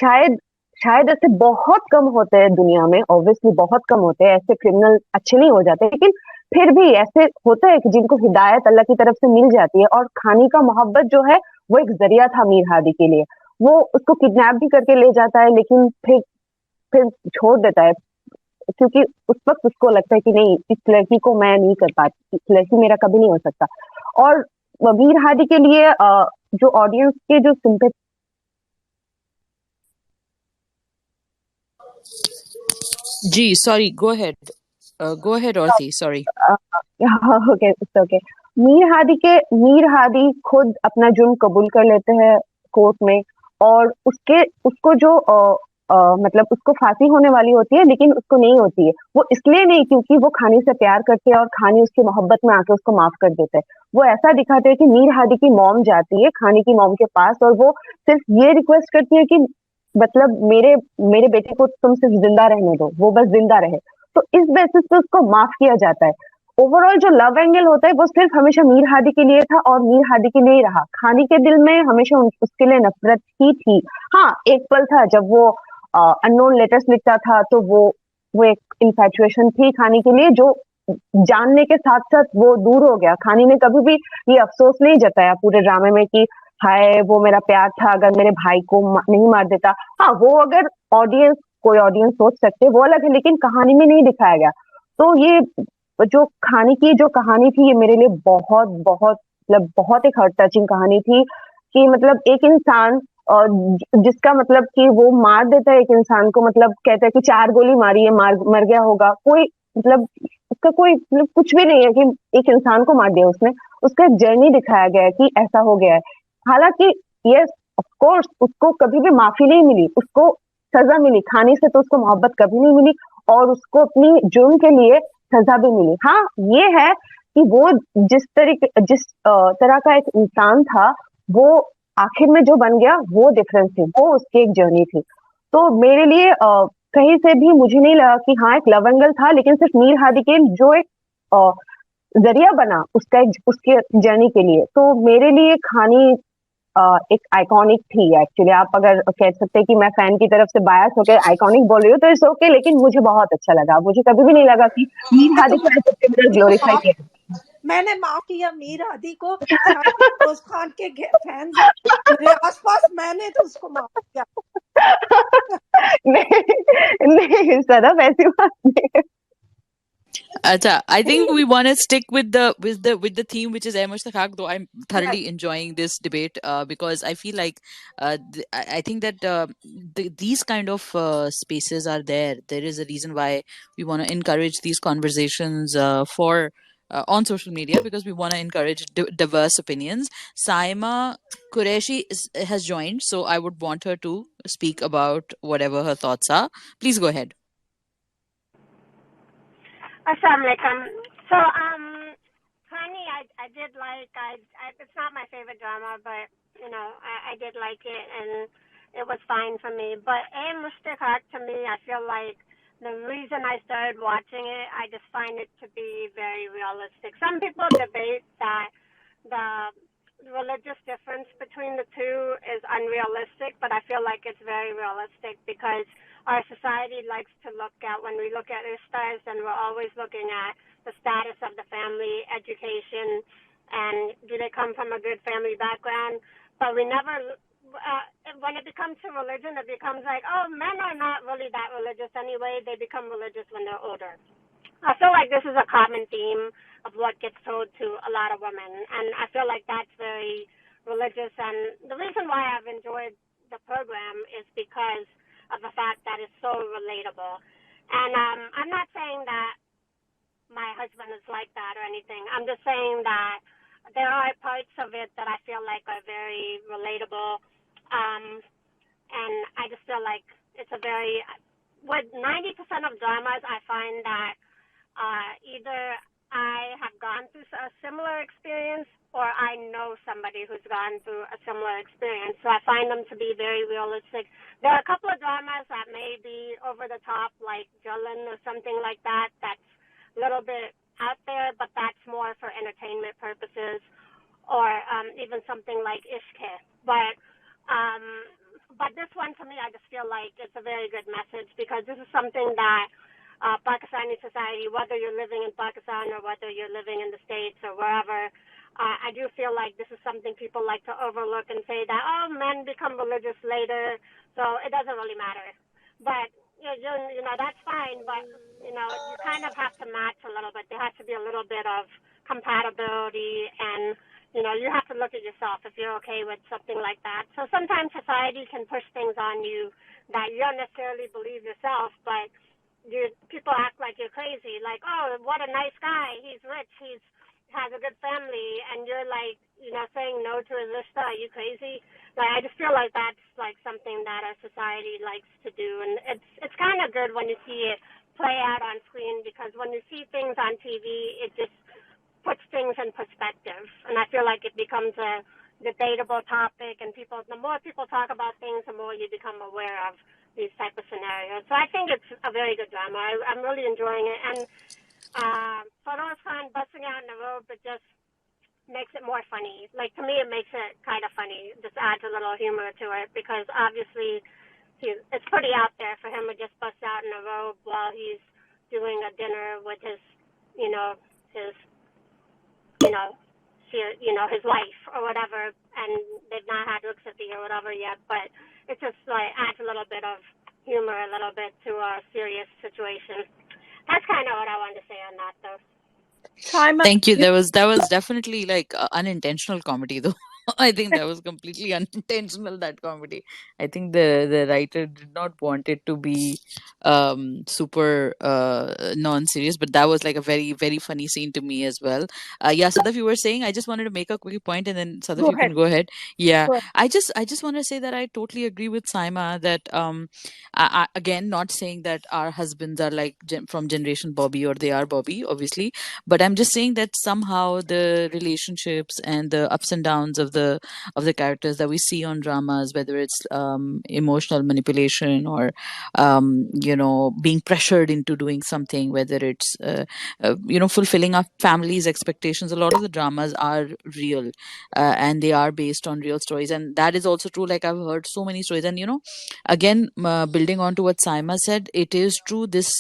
Speaker 5: शायद ऐसे बहुत कम होते हैं दुनिया में, ऑब्वियसली बहुत कम होते हैं ऐसे क्रिमिनल, अच्छे नहीं हो जाते, लेकिन फिर भी ऐसे होते हैं कि जिनको हिदायत अल्लाह की तरफ से मिल जाती है। और खानी का मोहब्बत जो है वो एक जरिया था मीर हादी के लिए। वो उसको किडनैप भी करके ले जाता है लेकिन फिर छोड़ देता है, क्योंकि उस वक्त उसको लगता है कि नहीं, इस लड़की को मैं नहीं कर पाती, इस लड़की मेरा कभी नहीं हो सकता। और मीर हादी के लिए जो ऑडियंस के जो सिंपैथी,
Speaker 1: जी sorry, go ahead Aurty, sorry.
Speaker 5: Okay. Mir Hadi खुद अपना जुर्म कबूल कर लेते हैं कोर्ट में, और उसको जो मतलब उसको फांसी होने वाली होती है लेकिन उसको नहीं होती है। वो इसलिए नहीं क्योंकि वो खानी से प्यार करते हैं और खानी उसकी मोहब्बत में आके उसको माफ कर देते हैं। वो ऐसा दिखाते हैं कि मीर हादी की मॉम जाती है खानी की मॉम के पास और वो सिर्फ ये रिक्वेस्ट करती है कि मतलब मेरे बेटे को तुम सिर्फ जिंदा रहने दो, वो बस जिंदा रहे। तो इस बेसिस पे उसको माफ किया जाता है। ओवरऑल जो लव एंगल होता है वो सिर्फ हमेशा मीर हादी के लिए था और मीर हादी के लिए ही रहा। खानी के दिल में हमेशा उसके लिए नफरत ही थी। हाँ, एक पल था जब वो अननोन लेटर्स लिखता था, तो वो एक इन्फैचुएशन थी खानी के लिए, जो जानने के साथ साथ वो दूर हो गया। खानी ने कभी भी ये अफसोस नहीं जताया पूरे ड्रामे में कि हाय वो मेरा प्यार था, अगर मेरे भाई को नहीं मार देता। हाँ, वो अगर कोई ऑडियंस सोच सकते वो अलग है, लेकिन कहानी में नहीं दिखाया गया। तो ये जो खानी की जो कहानी थी, ये मेरे लिए बहुत बहुत मतलब बहुत एक हार्ट टचिंग कहानी थी कि मतलब एक इंसान जिसका मतलब कि वो मार देता है एक इंसान को, मतलब कहता है कि 4 गोली मारी है, मर गया होगा, कोई मतलब उसका कोई मतलब कुछ भी नहीं है कि एक इंसान को मार दिया उसने। उसका एक जर्नी दिखाया गया है कि ऐसा हो गया है। हालांकि यस ऑफ कोर्स उसको कभी भी माफी नहीं मिली, उसको सजा मिली, खानी से तो उसको मोहब्बत कभी नहीं मिली। और उसको अपनी जुर्म के लिए सजा भी मिली। हाँ, ये है कि वो जिस तरह का एक इंसान था, वो आखिर में जो बन गया वो डिफरेंस थी, वो उसकी एक जर्नी थी। तो मेरे लिए कहीं से भी मुझे नहीं लगा कि हाँ, एक लव एंगल था, लेकिन सिर्फ मीर हादी के जो एक जरिया बना उसके जर्नी के लिए। तो मेरे लिए कहानी एक आइकॉनिक थी एक्चुअली। आप अगर कह सकते हैं कि मैं फैन की तरफ से बायस होकर आइकॉनिक बोल रही हूँ तो इट्स ओके, लेकिन मुझे बहुत अच्छा लगा। मुझे कभी भी नहीं लगा कि मीर हादी को ऐसे ग्लोरीफाई किया।
Speaker 2: मैंने माफ किया मीर हादी को, फिरोज खान के फैंस मेरे आसपास, मैंने तो उसको माफ किया।
Speaker 5: नहीं सदफ, ऐसी बात नहीं।
Speaker 1: Acha, I think we want to stick with the theme, which is Ahmed Khaak. Though I'm thoroughly enjoying this debate because I feel like I think that these kind of spaces are there. There is a reason why we want to encourage these conversations for on social media, because we want to encourage diverse opinions. Saima Qureshi has joined, so I would want her to speak about whatever her thoughts are. Please go ahead.
Speaker 11: Assalamu alaikum. So, Honey, I did like, it's not my favorite drama, but, I did like it, and it was fine for me. But Musht, to me, I feel like the reason I started watching it, I just find it to be very realistic. Some people debate that the religious difference between the two is unrealistic, but I feel like it's very realistic because our society likes to look at, when we look at stars, and we're always looking at the status of the family, education, and do they come from a good family background. But we never, when it becomes to religion, it becomes like, oh, men are not really that religious anyway. They become religious when they're older. I feel like this is a common theme of what gets told to a lot of women, and I feel like that's very religious. And the reason why I've enjoyed the program is because of the fact that it's so relatable. And I'm not saying that my husband is like that or anything. I'm just saying that there are parts of it that I feel like are very relatable. And I just feel like it's a very, with 90% of dramas, I find that either I have gone through a similar experience or I know somebody who's gone through a similar experience. So I find them to be very realistic. There are a couple of dramas that may be over the top, like Jalan or something like that, that's a little bit out there, but that's more for entertainment purposes, or even something like Ishke. But this one, to me, I just feel like it's a very good message, because this is something that Pakistani society, whether you're living in Pakistan or whether you're living in the States or wherever, I do feel like this is something people like to overlook and say that, oh, men become religious later, so it doesn't really matter. But, that's fine, but, you kind of have to match a little bit. There has to be a little bit of compatibility, and, you have to look at yourself if you're okay with something like that. So sometimes society can push things on you that you don't necessarily believe yourself, but people act like you're crazy, like, oh, what a nice guy, he's rich, he's has a good family, and you're like, saying no to his rishta, are you crazy? Like, I just feel like that's like something that our society likes to do, and it's kind of good when you see it play out on screen, because when you see things on TV, it just puts things in perspective, and I feel like it becomes a debatable topic, and the more people talk about things, the more you become aware of these type of scenarios. So I think it's a very good drama. I'm really enjoying it, and Faroz Khan busting out in the robe, it just makes it more funny. Like, to me, it makes it kind of funny. Just adds a little humor to it, because obviously it's pretty out there for him to just bust out in a robe while he's doing a dinner with his his wife or whatever, and they've not had Ruxati or whatever yet, but it just like adds a little bit of humor, a little bit to a serious situation. That's kind of what I wanted to say on that, though.
Speaker 1: Thank you. That was definitely like unintentional comedy, though. I think that was completely unintentional, that comedy. I think the writer did not want it to be super non-serious, but that was like a very, very funny scene to me as well. Yeah, Sadaf, you were saying, I just wanted to make a quick point, and then Sadaf,
Speaker 2: Go
Speaker 1: you can
Speaker 2: ahead.
Speaker 1: go ahead. Yeah,
Speaker 2: Go ahead.
Speaker 1: I just want to say that I totally agree with Saima that again, not saying that our husbands are like from generation Bobby or they are Bobby, obviously, but I'm just saying that somehow the relationships and the ups and downs of the characters that we see on dramas, whether it's emotional manipulation or being pressured into doing something, whether it's fulfilling our family's expectations, a lot of the dramas are real, and they are based on real stories, and that is also true. Like, I've heard so many stories, and again, building on to what Saima said, it is true, this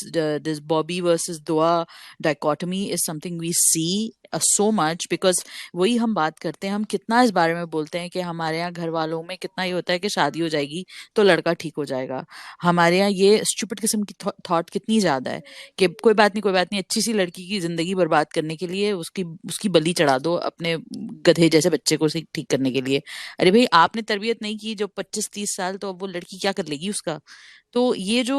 Speaker 1: Bobby versus Dua dichotomy is something we see so much, because वही हम बात करते हैं, हम कितना इस बारे में बोलते हैं कि हमारे यहाँ घर वालों में कितना ये होता है कि शादी हो जाएगी तो लड़का ठीक हो जाएगा। हमारे यहाँ ये स्टूपिड किस्म की थॉट कितनी ज्यादा है कि कोई बात नहीं, कोई बात नहीं, अच्छी सी लड़की की जिंदगी बर्बाद करने के लिए उसकी उसकी बलि चढ़ा दो अपने गधे जैसे बच्चे को ठीक करने के लिए। अरे भाई, आपने तरबियत नहीं की जो 25-30 साल, तो अब वो लड़की क्या कर लेगी उसका? तो ये जो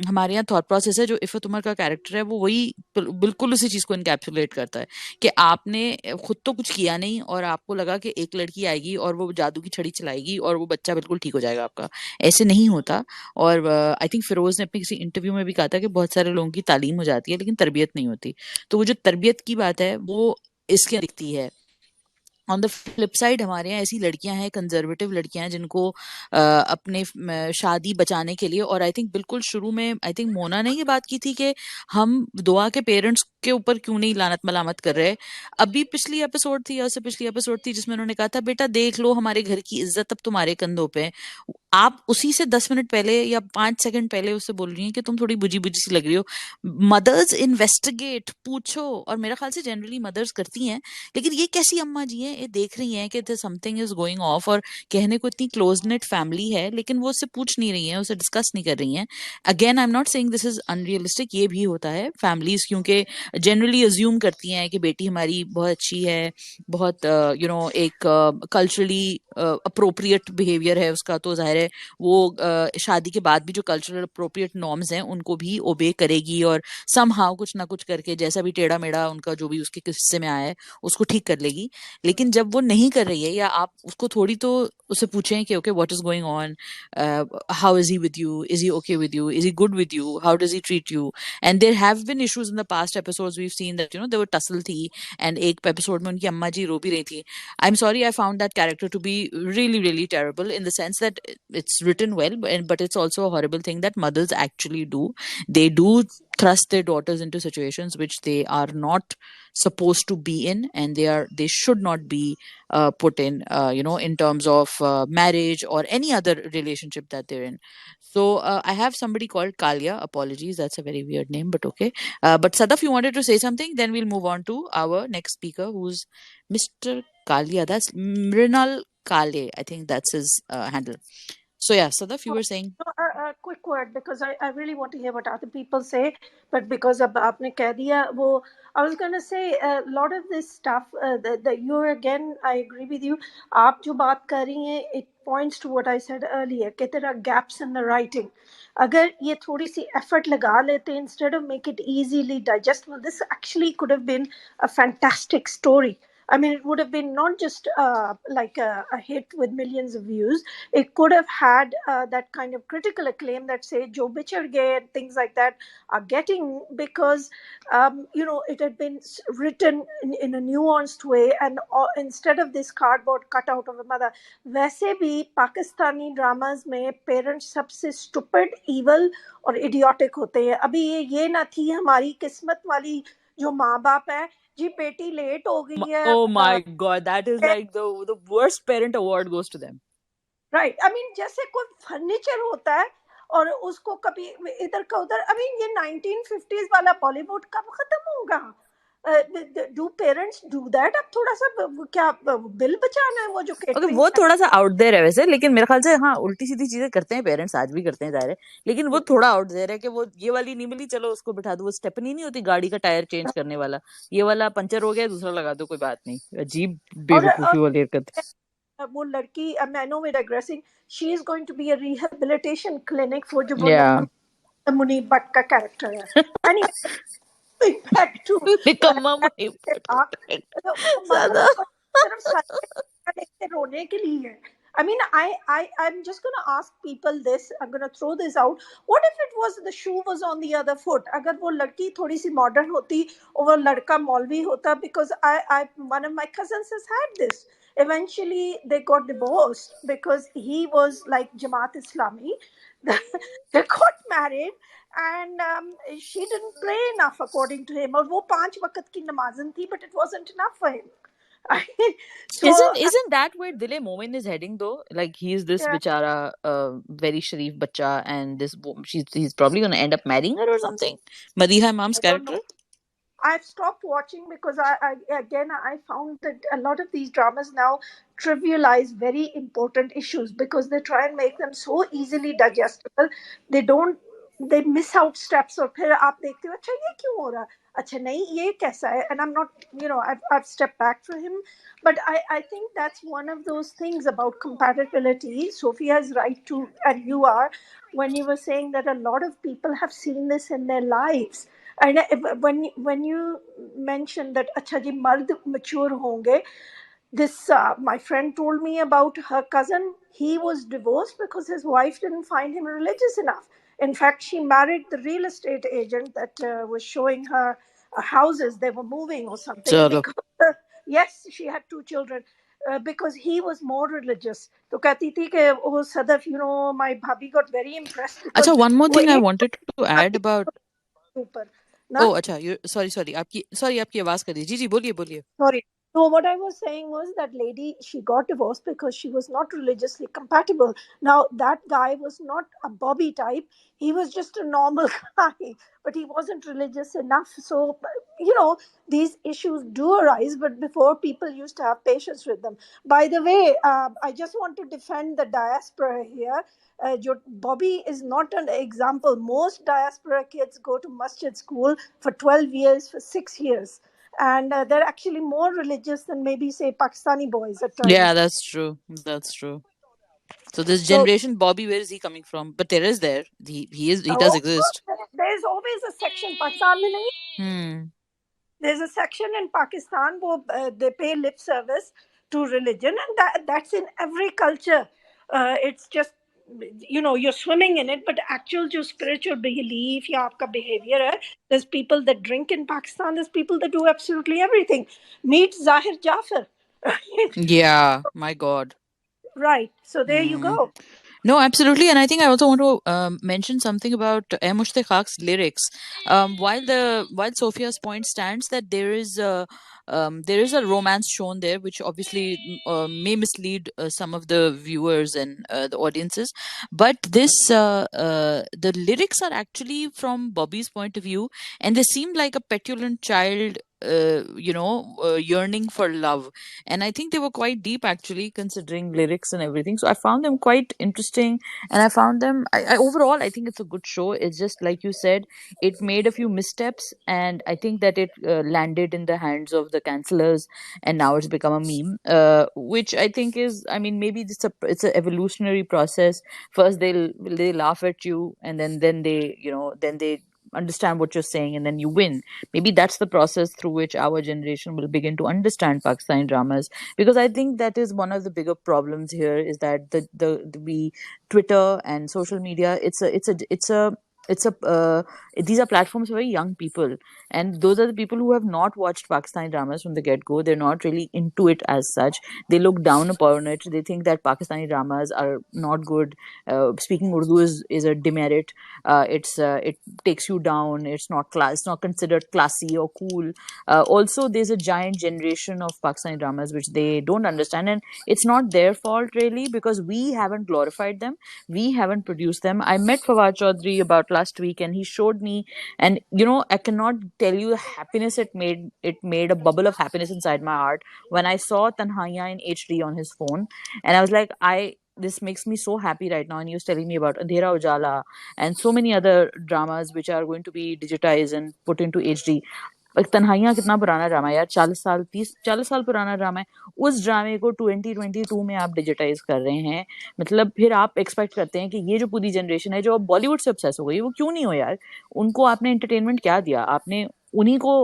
Speaker 1: हमारे यहाँ थॉट प्रोसेस है, जो इफ़त उमर का कैरेक्टर है, वो वही बिल्कुल उसी चीज को इनकैप्सुलेट करता है कि आपने खुद तो कुछ किया नहीं और आपको लगा कि एक लड़की आएगी और वो जादू की छड़ी चलाएगी और वो बच्चा बिल्कुल ठीक हो जाएगा आपका। ऐसे नहीं होता। और आई थिंक फिरोज ने अपने किसी इंटरव्यू में भी कहा था कि बहुत सारे लोगों की तालीम हो जाती है लेकिन तरबियत नहीं होती। तो वो जो तरबियत की बात है वो इसके दिखती है। ऑन द फ्लिप साइड, हमारे यहाँ ऐसी लड़कियां हैं, कंजर्वेटिव लड़कियां हैं, जिनको अपने शादी बचाने के लिए, और आई थिंक बिल्कुल शुरू में आई थिंक मोना ने ये बात की थी कि हम दुआ के पेरेंट्स के ऊपर क्यों नहीं लानत मलामत कर रहे। अभी पिछली एपिसोड थी, या से पिछली एपिसोड थी, जिसमें उन्होंने कहा था बेटा देख लो हमारे घर की इज्जत अब तुम्हारे कंधों पे है। आप उसी से 10 मिनट पहले या 5 सेकंड पहले उससे बोल रही हैं कि तुम थोड़ी बुझी बुझी सी लग रही हो। मदर्स इन्वेस्टिगेट, पूछो, और मेरा ख्याल से जनरली मदर्स करती हैं, लेकिन ये कैसी अम्मा जी हैं, ये देख रही हैं कि समथिंग इज गोइंग ऑफ, और कहने को इतनी क्लोज नेट फैमिली है लेकिन वो उससे पूछ नहीं रही हैं, उससे डिस्कस नहीं कर रही हैं। Again, I am not saying this is unrealistic, ये भी होता है फैमिलीज, क्योंकि जनरली अज्यूम करती हैं कि बेटी हमारी बहुत अच्छी है, बहुत एक कल्चरली अप्रोप्रिएट बिहेवियर है उसका, तो जाहिर है वो शादी के बाद भी जो कल्चरल अप्रोप्रिएट नॉर्म्स हैं उनको भी ओबे करेगी, और समहाउ कुछ ना कुछ करके जैसा भी टेढ़ा मेढ़ा उनका जो भी उसके हिस्से में आया है उसको ठीक कर लेगी। लेकिन जब वो नहीं कर रही है, या आप उसको थोड़ी तो उससे पूछें कि okay what is going on, how is he with you, is he okay with you, is he good with you, how does he treat you. And there have been issues in the past episodes, we have seen that there were tussle थी, and एक episode में उनकी अम्मा जी रो भी रही थी। I am sorry, I found that character to be really really terrible, in the sense that it's written well, but it's also a horrible thing that mothers actually do. They do thrust their daughters into situations which they are not supposed to be in, and they should not be put in, in terms of marriage or any other relationship that they're in. So I have somebody called Kalia, apologies, that's a very weird name, but okay. But Sadaf, you wanted to say something, then we'll move on to our next speaker, who's Mr. Kalia. That's Mrinal Kale, I think that's his handle. So yeah, Sadaf, you were saying.
Speaker 2: A quick word, because I really want to hear what other people say, but because अब आपने कह दिया वो, I was going to say a lot of this stuff that you're, again I agree with you, आप जो बात कर रही हैं, it points to what I said earlier कि there are gaps in the writing. अगर ये थोड़ी सी effort लगा लेते, instead of make it easily digestible, this actually could have been a fantastic story. I mean, it would have been not just like a hit with millions of views. It could have had that kind of critical acclaim that, say, Joe Bichar Gay and things like that are getting, because it had been written in a nuanced way, and instead of this cardboard cutout of a mother. वैसे भी Pakistani dramas में parents सबसे stupid, evil और idiotic होते हैं। अभी ये ना थी हमारी किस्मत वाली जो माँ बाप है जी, बेटी लेट हो गई है।
Speaker 1: Oh my God, that is like the worst parent award goes to them.
Speaker 2: Right. I mean, जैसे कोई फर्नीचर होता है और उसको कभी इधर का उधर, I mean, ये 1950s वाला बॉलीवुड कब खत्म होगा? Do parents do that? अब थोड़ा सा क्या बिल बचाना है वो जो
Speaker 1: okay, वो थोड़ा सा आउट देयर है वैसे, लेकिन मेरे ख्याल से हाँ उल्टी सीधी चीजें करते हैं पेरेंट्स, आज भी करते हैं जाहिर है, लेकिन वो थोड़ा आउट देयर है कि वो ये वाली नहीं मिली चलो उसको बिठा दो, वो स्टेपनी नहीं होती गाड़ी का टायर चेंज करने वाला, ये वाला पंचर हो गया दूसरा लगा दो, कोई बात नहीं। अजीब बेवकूफी वाली हरकत।
Speaker 2: वो लड़की, I know we're digressing, she is going to be a rehabilitation clinic for जो वो
Speaker 1: Yeah.
Speaker 2: मुनी भट्ट का character है. Anyway, going back to
Speaker 1: निकम्मा मुनि
Speaker 2: हाँ, तो वो मगर
Speaker 1: ज्यादा.
Speaker 2: वो सिर्फ साइड देखते रोने के लिए है. I mean, I'm just gonna ask people this. I'm gonna throw this out. What if it was the shoe was on the other foot? अगर वो लड़की थोड़ी सी modern होती और वो लड़का मौलवी होता, because I one of my cousins has had this. Eventually, they got divorced because he was like Jamaat Islami. They got married, and she didn't pray enough according to him. और वो 5 वक्त की नमाज़न थी, but it wasn't enough for him. So
Speaker 1: Isn't that where Dile Momin is heading though? Like he's this
Speaker 2: yeah,
Speaker 1: bichara, very sharif bacha, and he's probably gonna end up marrying her or something. Madiha Imam's
Speaker 2: I don't know.
Speaker 1: character.
Speaker 2: I've stopped watching because I found that a lot of these dramas now trivialize very important issues because they try and make them so easily digestible. They don't, they miss out steps, और फिर आप देखते हो अच्छा ये क्यों हो रहा है, अच्छा नहीं ये कैसा है. And I'm not, I've stepped back from him, but I think that's one of those things about compatibility. Sophia is right too, and you are, when you were saying that a lot of people have seen this in their lives. And when you mentioned that अच्छा जी मर्द mature होंगे, this my friend told me about her cousin. He was divorced because his wife didn't find him religious enough. In fact, she married the real estate agent that was showing her houses they were moving or something
Speaker 1: Chalo.
Speaker 2: because yes, she had 2 children. Because he was more religious. तो कहती थी कि oh Sadaf, my bhabhi got very impressed because
Speaker 1: Acha, one more
Speaker 2: वो
Speaker 1: thing I
Speaker 2: एक
Speaker 1: wanted to add about.
Speaker 2: ऊपर ना.
Speaker 1: Oh, acha, you sorry, आपकी आवाज कर दी. जी, बोलिए.
Speaker 2: Sorry. So what I was saying was that lady, she got divorced because she was not religiously compatible. Now that guy was not a Bobby type. He was just a normal guy, but he wasn't religious enough. So these issues do arise, but before people used to have patience with them. By the way, I just want to defend the diaspora here. Bobby is not an example. Most diaspora kids go to masjid school for 12 years, for 6 years, and they're actually more religious than maybe say Pakistani boys at
Speaker 1: Yeah,
Speaker 2: times.
Speaker 1: that's true. That's true. So this
Speaker 2: So
Speaker 1: generation, Bobby, where is he coming from? But there is there. He does
Speaker 2: of
Speaker 1: exist.
Speaker 2: course, there's always a section Pakistan mein nahi.
Speaker 1: Hmm.
Speaker 2: There's a section in Pakistan where they pay lip service to religion, and that's in every culture. It's just you're swimming in it, but actual जो spiritual belief या आपका behavior है, there's people that drink in Pakistan, there's people that do absolutely everything. Meet Zahir Jafar.
Speaker 1: Yeah, my God.
Speaker 2: Right. So there you
Speaker 1: Hmm.
Speaker 2: go.
Speaker 1: No, absolutely, and I think I also want to mention something about Musht Khaak's lyrics. While Sophia's point stands that there is a romance shown there, which obviously may mislead some of the viewers and the audiences. But the lyrics are actually from Bobby's point of view, and they seem like a petulant child. Yearning for love, and I think they were quite deep actually, considering lyrics and everything. So I found them quite interesting, and I found them. Overall, I think it's a good show. It's just like you said, it made a few missteps, and I think that it landed in the hands of the cancelers, and now it's become a meme. Which I think is, I mean, maybe it's a evolutionary process. First, they laugh at you, and then they then they understand what you're saying, and then you win. Maybe that's the process through which our generation will begin to understand Pakistani dramas, because I think that is one of the bigger problems here, is that the we Twitter and social media, it's a these are platforms for very young people, and those are the people who have not watched Pakistani dramas from the get go. They're not really into it as such. They look down upon it. They think that Pakistani dramas are not good. Speaking Urdu is a demerit. It takes you down. It's not class. It's not considered classy or cool. Also, there's a giant generation of Pakistani dramas which they don't understand, and it's not their fault really, because we haven't glorified them. We haven't produced them. I met Fawad Chaudhry about last week, and he showed me, and I cannot tell you the happiness it made. It made a bubble of happiness inside my heart when I saw Tanhaiya in HD on his phone, and I was like, this makes me so happy right now. And he was telling me about Andhera Ujala and so many other dramas which are going to be digitized and put into HD. तन्हाइयाँ कितना पुराना drama है यार, 40 साल पुराना drama है। उस ड्रामे को 2022 में आप डिजिटाइज कर रहे हैं, मतलब फिर आप एक्सपेक्ट करते हैं कि ये जो पूरी जनरेशन है जो अब बॉलीवुड से ऑब्सेस हो गई, वो क्यों नहीं हो यार? उनको आपने एंटरटेनमेंट क्या दिया? आपने उन्हीं को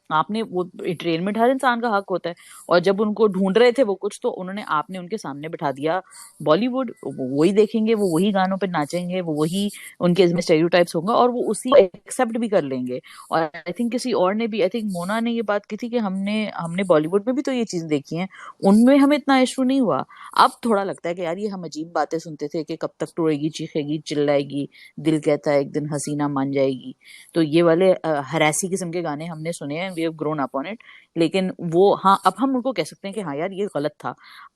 Speaker 1: आपने वो एंटरटेनमेंट हर इंसान का हक होता है, और जब उनको ढूंढ रहे थे वो कुछ, तो उन्होंने आपने उनके सामने बिठा दिया बॉलीवुड। वो वही देखेंगे, वो वही गानों पे नाचेंगे, वो वही उनके इसमें स्टेरियोटाइप्स होंगे, और वो उसी को एक्सेप्ट भी कर लेंगे। और आई थिंक किसी और ने भी, आई थिंक मोना ने ये बात की थी कि हमने हमने बॉलीवुड में भी तो ये चीज देखी है, उनमें हमें इतना इशू नहीं हुआ। अब थोड़ा लगता है कि यार ये हम अजीब बातें सुनते थे कि कब तक टोएगी, चीखेगी, चिल्लाएगी, दिल कहता है एक दिन हसीना मान जाएगी। तो ये वाले हरासी किस्म के गाने हमने सुने हैं, we have grown up on it. लेकिन वो, हाँ, अब हम उनको कह सकते हैं कि हाँ यार ये गलत था।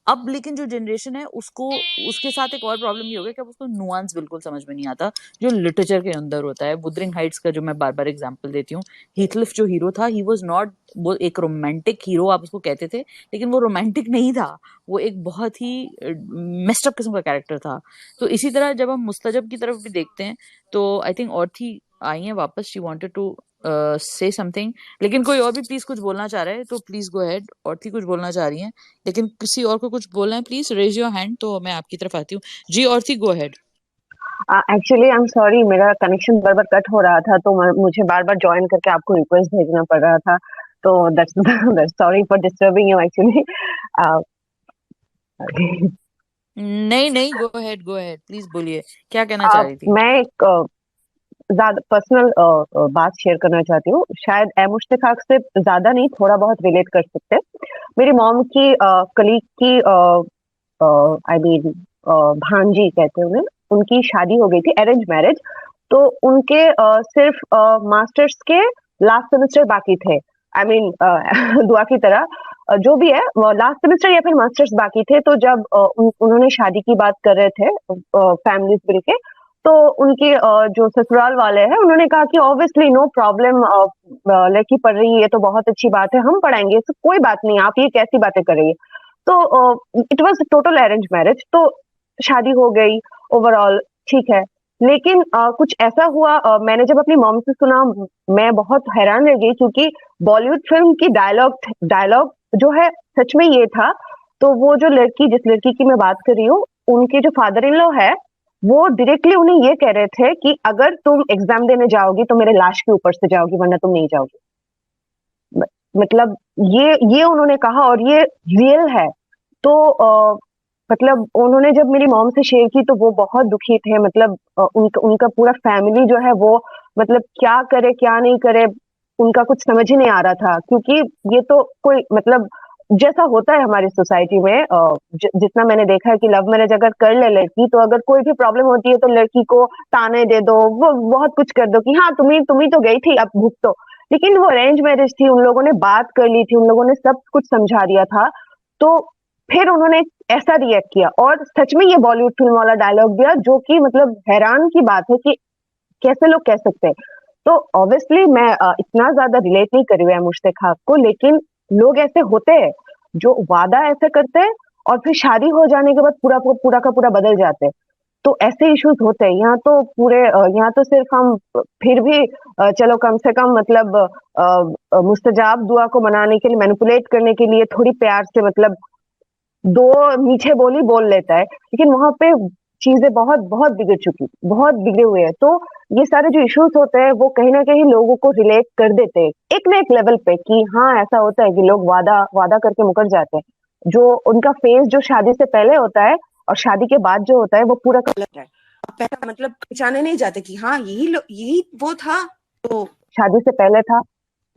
Speaker 1: अब लेकिन जो जनरेशन है उसको, उसके साथ एक और प्रॉब्लम ये हो गया कि अब उसको नुआंस बिल्कुल समझ में नहीं आता जो लिटरेचर के अंदर होता है। वुदरिंग हाइट्स का जो मैं बार बार एग्जांपल देती हूँ, हीथक्लिफ जो हीरो था, ही वाज नॉट, वो एक रोमांटिक हीरो आप उसको कहते थे, लेकिन वो रोमांटिक नहीं था, वो एक बहुत ही मेस्ड अप किस्म का कैरेक्टर था। तो इसी तरह जब हम मुस्तजब की तरफ भी देखते हैं, तो आई थिंक औरथी आई है वापस, she wanted to say something. लेकिन कोई और भी प्लीज कुछ बोलना चाह रहा है तो प्लीज गो अहेड। औरथी कुछ बोलना चाह रही हैं, लेकिन किसी और को कुछ बोलना है, प्लीज रेज योर हैंड, तो मैं आपकी तरफ आती हूँ। जी औरथी, go ahead.
Speaker 5: Actually I am sorry, मेरा कनेक्शन बार बार कट हो रहा था, तो मुझे बार बार ज्वाइन करके आपको रिक्वेस्ट भेजना पड़ रहा था, तो that's sorry for disturbing you actually.
Speaker 1: नहीं नहीं, go ahead, go ahead, please बोलिए, क्या कहना चाह रही थी?
Speaker 5: मैं एक ज्यादा पर्सनल बात शेयर करना चाहती हूँ, शायद ए मुश्त खाक से ज्यादा नहीं, थोड़ा बहुत रिलेट कर सकते हैं। मेरी मॉम की कलीग की आई मीन भांजी कहते हैं उन्हें, उनकी शादी हो गई थी, अरेंज मैरिज। तो उनके सिर्फ मास्टर्स के लास्ट सेमेस्टर बाकी थे, आई मीन दुआ की तरह जो भी है, लास्ट सेमेस्टर या फिर मास्टर्स बाकी थे। तो जब उन्होंने शादी की बात कर रहे थे फैमिलीज मिलके, तो उनके जो ससुराल वाले हैं उन्होंने कहा कि ऑब्वियसली नो प्रॉब्लम, लड़की पढ़ रही है तो बहुत अच्छी बात है, हम पढ़ाएंगे, तो कोई बात नहीं, आप ये कैसी बातें कर रही है। तो it was total arrange marriage, तो शादी हो गई ओवरऑल, ठीक है। लेकिन कुछ ऐसा हुआ, मैंने जब अपनी मॉम से सुना, मैं बहुत हैरान रह गई, क्योंकि बॉलीवुड फिल्म की डायलॉग जो है सच में ये था। तो वो जो लड़की, जिस लड़की की मैं बात कर रही हूँ, उनके जो फादर इन लॉ है, वो डायरेक्टली उन्हें ये कह रहे थे कि अगर तुम एग्जाम देने जाओगी तो मेरे लाश के ऊपर से जाओगी, वरना तुम नहीं जाओगी। मतलब ये उन्होंने कहा, और ये रियल है। तो मतलब उन्होंने जब मेरी मॉम से शेयर की तो वो बहुत दुखी थे, मतलब उनका पूरा फैमिली जो है वो, मतलब क्या करे क्या नहीं करे, उनका कुछ समझ ही नहीं आ रहा था। क्योंकि ये तो कोई, मतलब जैसा होता है हमारी सोसाइटी में, जितना मैंने देखा है कि लव मैरिज अगर कर ले लड़की, तो अगर कोई भी प्रॉब्लम होती है तो लड़की को ताने दे दो, वो बहुत कुछ कर दो कि हाँ तुम्ही तो गई थी, अब भुगतो। लेकिन वो अरेंज मैरिज थी, उन लोगों ने बात कर ली थी, उन लोगों ने सब कुछ समझा दिया था। तो फिर उन्होंने ऐसा रिएक्ट किया, और सच में ये बॉलीवुड फिल्म वाला डायलॉग दिया, जो कि मतलब हैरान की बात है कि कैसे लोग कह सकते हैं। तो ऑब्वियसली मैं इतना ज्यादा रिलेट नहीं कर रही हूँ मुश्त खाक को, लेकिन लोग ऐसे होते हैं जो वादा ऐसे करते हैं और फिर शादी हो जाने के बाद पूरा का पूरा बदल जाते हैं। तो ऐसे इश्यूज होते हैं यहाँ तो पूरे, यहाँ तो सिर्फ हम फिर भी चलो कम से कम, मतलब मुस्तजाब दुआ को मनाने के लिए, मैनिपुलेट करने के लिए थोड़ी प्यार से, मतलब दो मीठे बोली बोल लेता है। लेकिन वहां पे चीजें बहुत बहुत बिगड़ चुकी, बहुत बिगड़े हुए हैं। तो ये सारे जो इश्यूज होते हैं वो कहीं ना कहीं लोगों को रिलेट कर देते हैं एक ना एक लेवल पे, कि हाँ ऐसा होता है कि लोग वादा करके मुकर जाते हैं। जो उनका फेज जो शादी से पहले होता है और शादी के बाद जो होता है वो पूरा गलत है। पहला मतलब पहचाने नहीं जाते कि हाँ यही वो था, तो शादी से पहले था।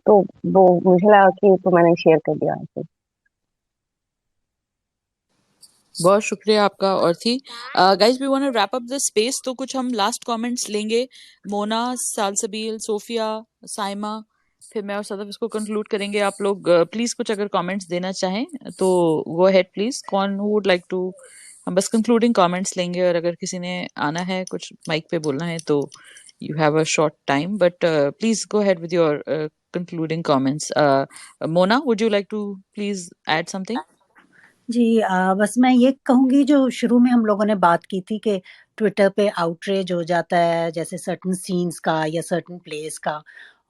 Speaker 5: तो वो मुझे लगा कि तो मैंने शेयर कर दिया आपसे।
Speaker 1: बहुत शुक्रिया आपका औरथी। Guys we want to wrap up this space, तो कुछ हम लास्ट कमेंट्स लेंगे। मोना, सालसबील, सोफिया, साइमा, फिर मैं और सदफ इसको कंक्लूड करेंगे। आप लोग प्लीज कुछ अगर कमेंट्स देना चाहें तो गो अहेड प्लीज। कौन वुड लाइक टू? हम बस कंक्लूडिंग कमेंट्स लेंगे, और अगर किसी ने आना है, कुछ माइक पे बोलना है, तो you have a short time, but please go ahead with your concluding comments. Mona, would you like to please add something?
Speaker 12: जी बस मैं ये कहूँगी, जो शुरू में हम लोगों ने बात की थी कि ट्विटर पे आउटरेज हो जाता है जैसे सर्टन सीन्स का या सर्टन प्लेस का,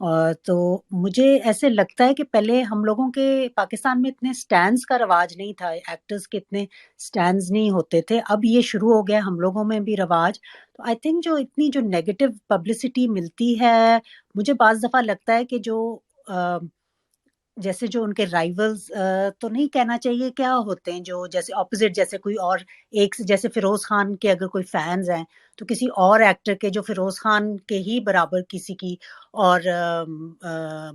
Speaker 12: तो मुझे ऐसे लगता है कि पहले हम लोगों के पाकिस्तान में इतने स्टैंड्स का रवाज नहीं था, एक्टर्स के इतने स्टैंड्स नहीं होते थे। अब ये शुरू हो गया हम लोगों में भी रवाज। तो आई थिंक जो इतनी जो नेगेटिव पब्लिसिटी मिलती है, मुझे बाज दफ़ा लगता है कि जो जैसे जो उनके राइवल्स तो नहीं कहना चाहिए, क्या होते हैं जो जैसे ऑपोजिट, जैसे कोई और एक जैसे फिरोज खान के अगर कोई फैंस हैं तो किसी और एक्टर के जो फिरोज खान के ही बराबर किसी की और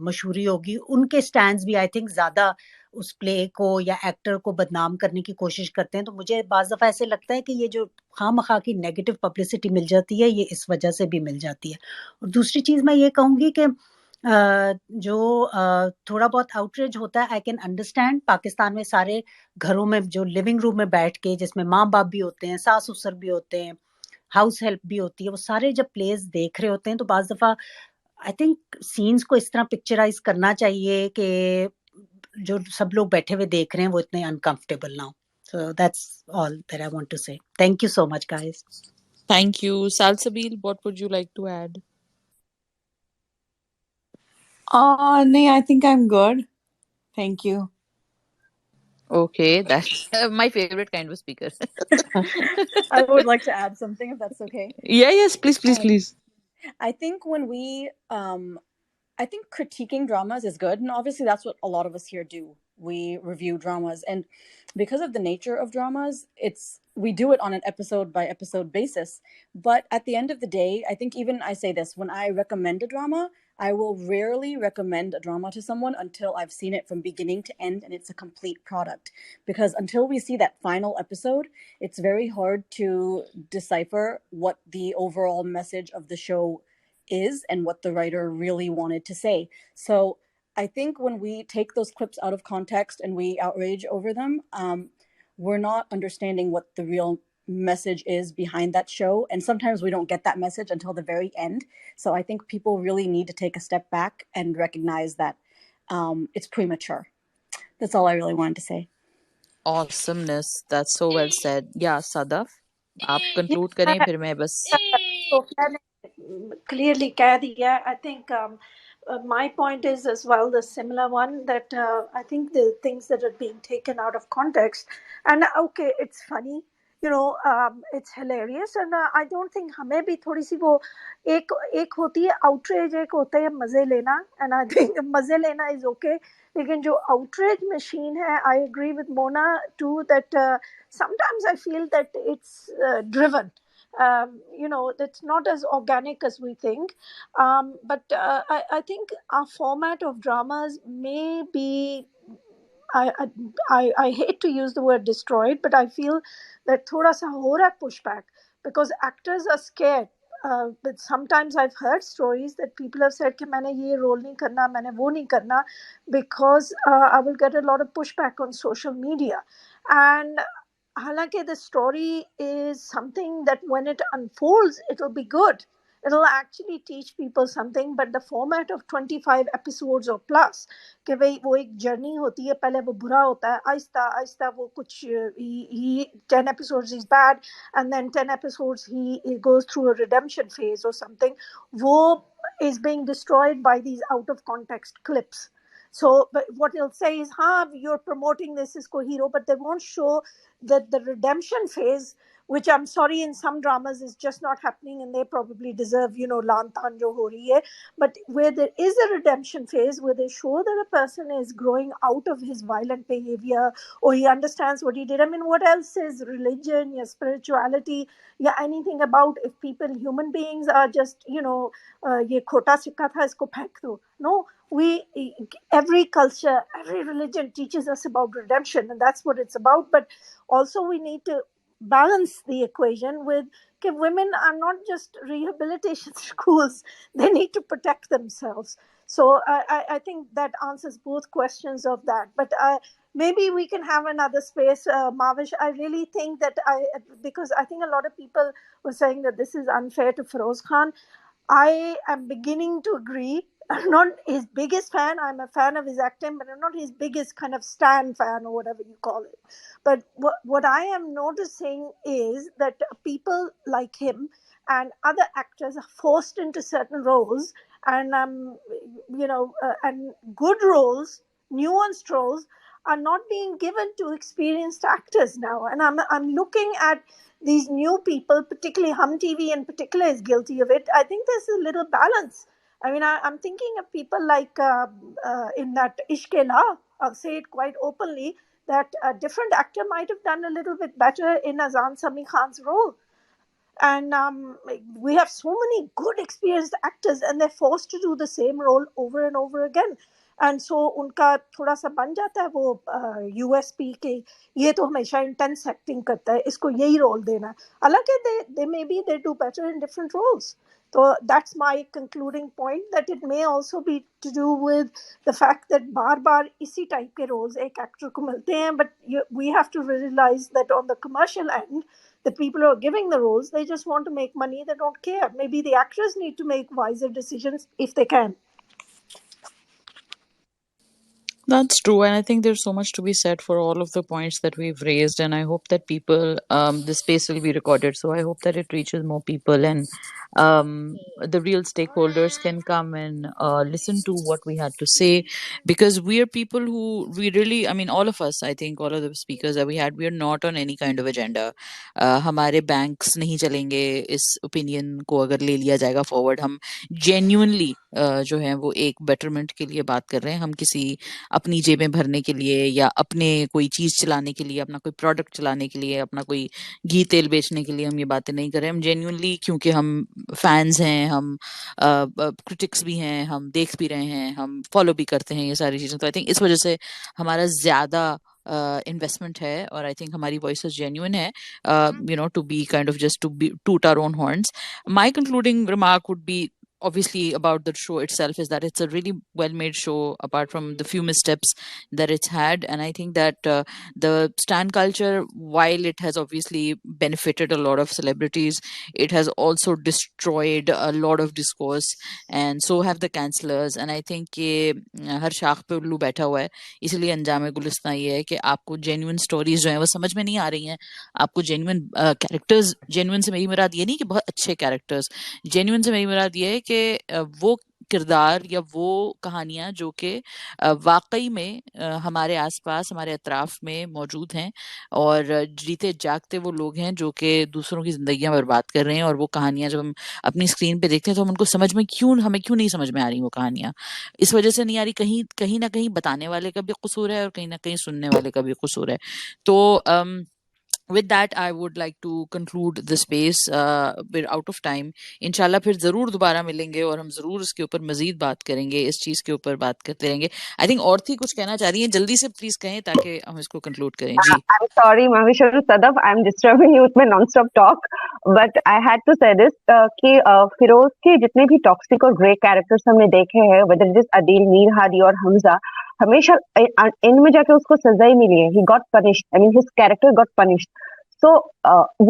Speaker 12: मशहूरी होगी, उनके स्टैंड्स भी आई थिंक ज्यादा उस प्ले को या एक्टर को बदनाम करने की कोशिश करते हैं। तो मुझे बाज दफा ऐसे लगता है कि ये जो खामखा की नेगेटिव पब्लिसिटी मिल जाती है, ये इस वजह से भी मिल जाती है। और दूसरी चीज मैं ये कहूंगी कि जो थोड़ा बहुत आउटरीच होता है, आई कैन अंडरस्टैंड। पाकिस्तान में सारे घरों में जो लिविंग रूम में बैठ के, जिसमें माँ बाप भी होते हैं, सास ससुर भी होते हैं, हाउस हेल्प भी होती है, वो सारे जब प्लेस देख रहे होते हैं तो बाज दफा आई थिंक सीन्स को इस तरह पिक्चराइज करना चाहिए कि जो सब लोग बैठे हुए देख रहे हैं वो इतने अनकंफर्टेबल ना हो। So that's all that I want to say. Thank you so much, guys.
Speaker 1: Thank you. Salsabil, what would you like to add?
Speaker 6: No, I think I'm good. Thank you.
Speaker 1: Okay, that's my favorite kind of speaker.
Speaker 3: I would like to add something if that's okay.
Speaker 1: Yeah, yes, please, please, please.
Speaker 3: I think when we I think critiquing dramas is good, and obviously that's what a lot of us here do. We review dramas, and because of the nature of dramas, we do it on an episode by episode basis. But at the end of the day, I think even I say this, when I recommend a drama, I will rarely recommend a drama to someone until I've seen it from beginning to end and it's a complete product. Because until we see that final episode, it's very hard to decipher what the overall message of the show is and what the writer really wanted to say. So I think when we take those clips out of context and we outrage over them, we're not understanding what the real message is behind that show. And sometimes we don't get that message until the very end. So I think people really need to take a step back and recognize that it's premature. That's all I really wanted to say.
Speaker 1: Awesomeness. That's so well said. Yeah, Sadaf, आप conclude करें फिर मैं बस.
Speaker 2: Sophia ने clearly कह दिया. I think my point is as well the similar one, that I think the things that are being taken out of context, and okay, it's funny, it's hilarious, and I don't think हमें भी थोड़ी सी वो एक होती है outrage, एक होता है मजे लेना, and I think मजे लेना is okay, लेकिन जो outrage machine है, I agree with Mona too, that sometimes I feel that it's driven. That's not as organic as we think. But I think our format of dramas may be. I hate to use the word destroyed, but I feel that thoda sa ho raha है pushback, because actors are scared. But sometimes I've heard stories that people have said कि मैंने ये role नहीं करना, मैंने वो नहीं करना, because I will get a lot of pushback on social media. And हालांकि the story is something that when it unfolds, it'll be good. It'll actually teach people something, but the format of 25 episodes or plus, कि भाई वो एक journey होती है, पहले वो बुरा होता है, आहिस्ता आहिस्ता वो कुछ he 10 episodes he's bad, and then 10 episodes he goes through a redemption phase or something. वो is being destroyed by these out of context clips. So, but what they'll say is, you're promoting this as co-hero, but they won't show that the redemption phase, which I'm sorry, in some dramas is just not happening, and they probably deserve, laan taan jo ho rahi hai. But where there is a redemption phase, where they show that a person is growing out of his violent behavior, or he understands what he did. I mean, what else is religion, your spirituality, anything about if people, human beings are just, ye khota sikha tha, isko phenk do. No, every culture, every religion teaches us about redemption, and that's what it's about. But also we need to balance the equation with women are not just rehabilitation schools, they need to protect themselves. So I think that answers both questions of that. But maybe we can have another space. Mahwash, I really think that because I think a lot of people were saying that this is unfair to Feroz Khan. I am beginning to agree. I'm not his biggest fan. I'm a fan of his acting, but I'm not his biggest kind of stan fan or whatever you call it. But what I am noticing is that people like him and other actors are forced into certain roles, and and good roles, nuanced roles, are not being given to experienced actors now. And I'm looking at these new people, particularly Hum TV in particular is guilty of it. I think there's a little balance. I mean, I'm thinking of people like in that Ishkela, I'll say it quite openly, that a different actor might have done a little bit better in Azan Sami Khan's role. And we have so many good experienced actors, and they're forced to do the same role over and over again. And so उनका थोड़ा सा बन जाता है वो USP के, ये तो हमेशा इंटेंस एक्टिंग करता है, इसको यही रोल देना है. हालांकि they maybe they do better in different roles. So that's my concluding point, that it may also be to do with the fact that बार-बार इसी type के roles एक actor को मिलते हैं, but we have to realize that on the commercial end, the people who are giving the roles, they just want to make money, they don't care. Maybe the actors need to make wiser decisions if they can.
Speaker 1: That's true, and I think there's so much to be said for all of the points that we've raised, and I hope that people, this space will be recorded, so I hope that it reaches more people, and the real stakeholders can come and listen to what we had to say, because we are people who, we really, I mean, all of us, I think all of the speakers that we had, we are not on any kind of agenda. हमारे banks नहीं चलेंगे इस opinion को अगर ले लिया जाएगा forward. हम genuinely जो है वो एक betterment के लिए बात कर रहे हैं. हम किसी अपनी जेबें भरने के लिए या अपने कोई चीज चलाने के लिए, अपना कोई प्रोडक्ट चलाने के लिए, अपना कोई घी तेल बेचने के लिए हम ये बातें नहीं कर रहे. हम जेन्युइनली, क्योंकि हम फैंस हैं, हम क्रिटिक्स भी हैं, हम देख भी रहे हैं, हम फॉलो भी करते हैं ये सारी चीजें, तो आई थिंक इस वजह से हमारा ज्यादा इन्वेस्टमेंट है, और आई थिंक हमारी वॉइसेस जेन्युइन है, to be kind of just to be toot our own horns. My concluding remark would be obviously about the show itself is that it's a really well made show, apart from the few missteps that it's had. And I think that the stan culture, while it has obviously benefited a lot of celebrities, it has also destroyed a lot of discourse, and so have the cancellers. And I think कि हर शाख पे उल्लू बैठा हुआ है, इसलिए अंजाम गुलिस्तां ये है कि आपको जेन्युइन स्टोरीज जो है वो समझ में नहीं आ रही हैं, आपको जेन्युइन कैरेक्टर्स, जेन्युइन से मेरी मुराद ये नहीं कि बहुत अच्छे कैरेक्टर्स, जेन्युइन से मेरी मुराद ये है कि वो किरदार या वो कहानियां जो कि वाकई में हमारे आसपास, हमारे अतराफ में मौजूद हैं, और जीते जागते वो लोग हैं जो कि दूसरों की जिंदगियां बर्बाद कर रहे हैं. और वो कहानियां जब हम अपनी स्क्रीन पे देखते हैं तो हम उनको समझ में हमें क्यों नहीं समझ में आ रही वो कहानियां, इस वजह से नहीं आ रही. कहीं ना कहीं बताने वाले का भी कसूर है, और कहीं ना कहीं सुनने वाले का भी कसूर है. तो with that I would like to conclude the space. We're out of time. इंशाल्लाह फिर जरूर दोबारा मिलेंगे, और हम जरूर इसके ऊपर मजीद बात करेंगे, इस चीज के ऊपर बात करते रहेंगे. आई थिंक और थी कुछ कहना चाह रही हैं, जल्दी से प्लीज कहें ताकि हम इसको कंक्लूड करें. जी.
Speaker 5: I'm sorry, Mahwash Sadaf, I'm disturbing you with my non-stop talk, but I had to say this कि फिरोज के जितने भी टॉक्सिक और ग्रे कैरेक्टर्स हमने देखे हैं, whether it is Adeel, Mir Hadi और हमजा, हमेशा एंड में जाके उसको सजा ही मिली है. He got punished. I mean, his character got punished. So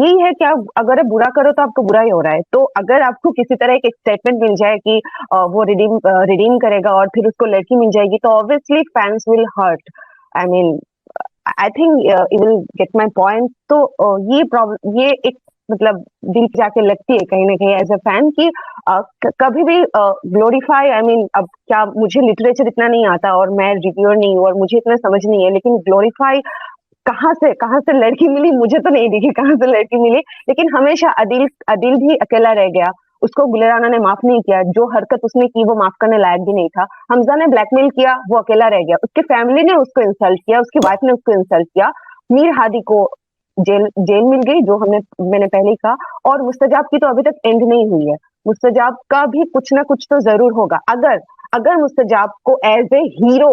Speaker 5: यही है कि आप अगर बुरा करो तो आपको बुरा ही हो रहा है. तो अगर आपको किसी तरह एक स्टेटमेंट मिल जाए कि वो रिडीम करेगा और फिर उसको लड़की मिल जाएगी, तो obviously fans will hurt. I mean, I think you will get my point. तो ये एक मतलब दिल पे जाके लगती है कहीं ना कहीं एज अ फैन कि कभी भी ग्लोरीफाई, आई मीन, अब क्या मुझे लिटरेचर इतना नहीं आता और मैं रिव्यूअर नहीं हूँ और मुझे इतना समझ नहीं है, लेकिन ग्लोरीफाई कहाँ से लड़की मिली, मुझे तो नहीं दिखी कहाँ से लड़की मिली. लेकिन हमेशा अदिल भी अकेला रह गया, उसको गुलराना ने माफ नहीं किया, जो हरकत उसने की वो माफ करने लायक भी नहीं था. हमजा ने ब्लैकमेल किया, वो अकेला रह गया, उसके फैमिली ने उसको इंसल्ट किया, उसकी वाइफ ने उसको इंसल्ट किया. मीर हादी को जेल मिल गई, जो मैंने पहले ही कहा. और मुस्तजाब की तो अभी तक एंड नहीं हुई है. मुस्तजाब का भी कुछ ना कुछ तो जरूर होगा. अगर मुस्तजाब को एज ए हीरो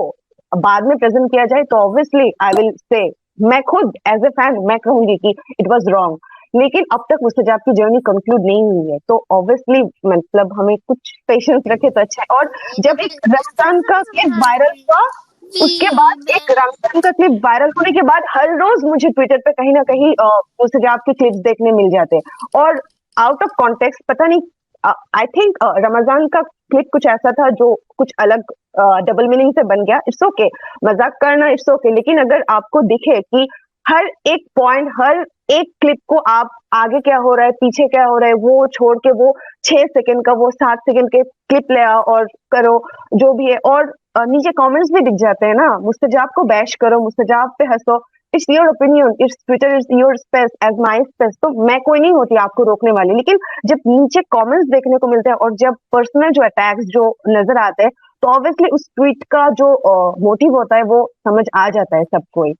Speaker 5: बाद में प्रेजेंट किया जाए तो ऑब्वियसली आई विल से, मैं खुद एज ए फैन मैं कहूंगी कि इट वाज रॉन्ग. लेकिन अब तक मुस्तजाब की जर्नी कंक्लूड नहीं हुई है, तो ऑब्वियसली मतलब हमें कुछ पेशेंस रखे तो अच्छा है. और जब एक रमजान का क्लिप वायरल हुआ, उसके बाद एक रमजान का क्लिप वायरल होने के बाद हर रोज मुझे ट्विटर पे कहीं ना कहीं मुस्तजाब के क्लिप्स देखने मिल जाते हैं, और आउट ऑफ कॉन्टेक्स्ट पता नहीं, आई थिंक रमजान का क्लिप कुछ ऐसा था जो कुछ अलग डबल मीनिंग से बन गया. इट्स ओके, मजाक करना इट्स ओके, लेकिन अगर आपको दिखे कि हर एक पॉइंट, हर एक क्लिप को आप आगे क्या हो रहा है, पीछे क्या हो रहा है, वो छोड़ के वो 6 सेकंड का, वो 7 सेकंड के क्लिप ले आओ और करो जो भी है। और नीचे कमेंट्स भी दिख जाते हैं ना, मुस्तजाब को बैश करो, मुस्तजाब पे हंसो, it's your opinion, it's Twitter, it's your space as my space. तो मैं कोई नहीं होती आपको रोकने वाली, लेकिन जब नीचे कमेंट्स देखने को मिलते हैं और जब पर्सनल जो अटैक्स जो नजर आते हैं, तो ऑब्वियसली उस ट्वीट का जो मोटिव होता है वो समझ आ जाता है सबको ही।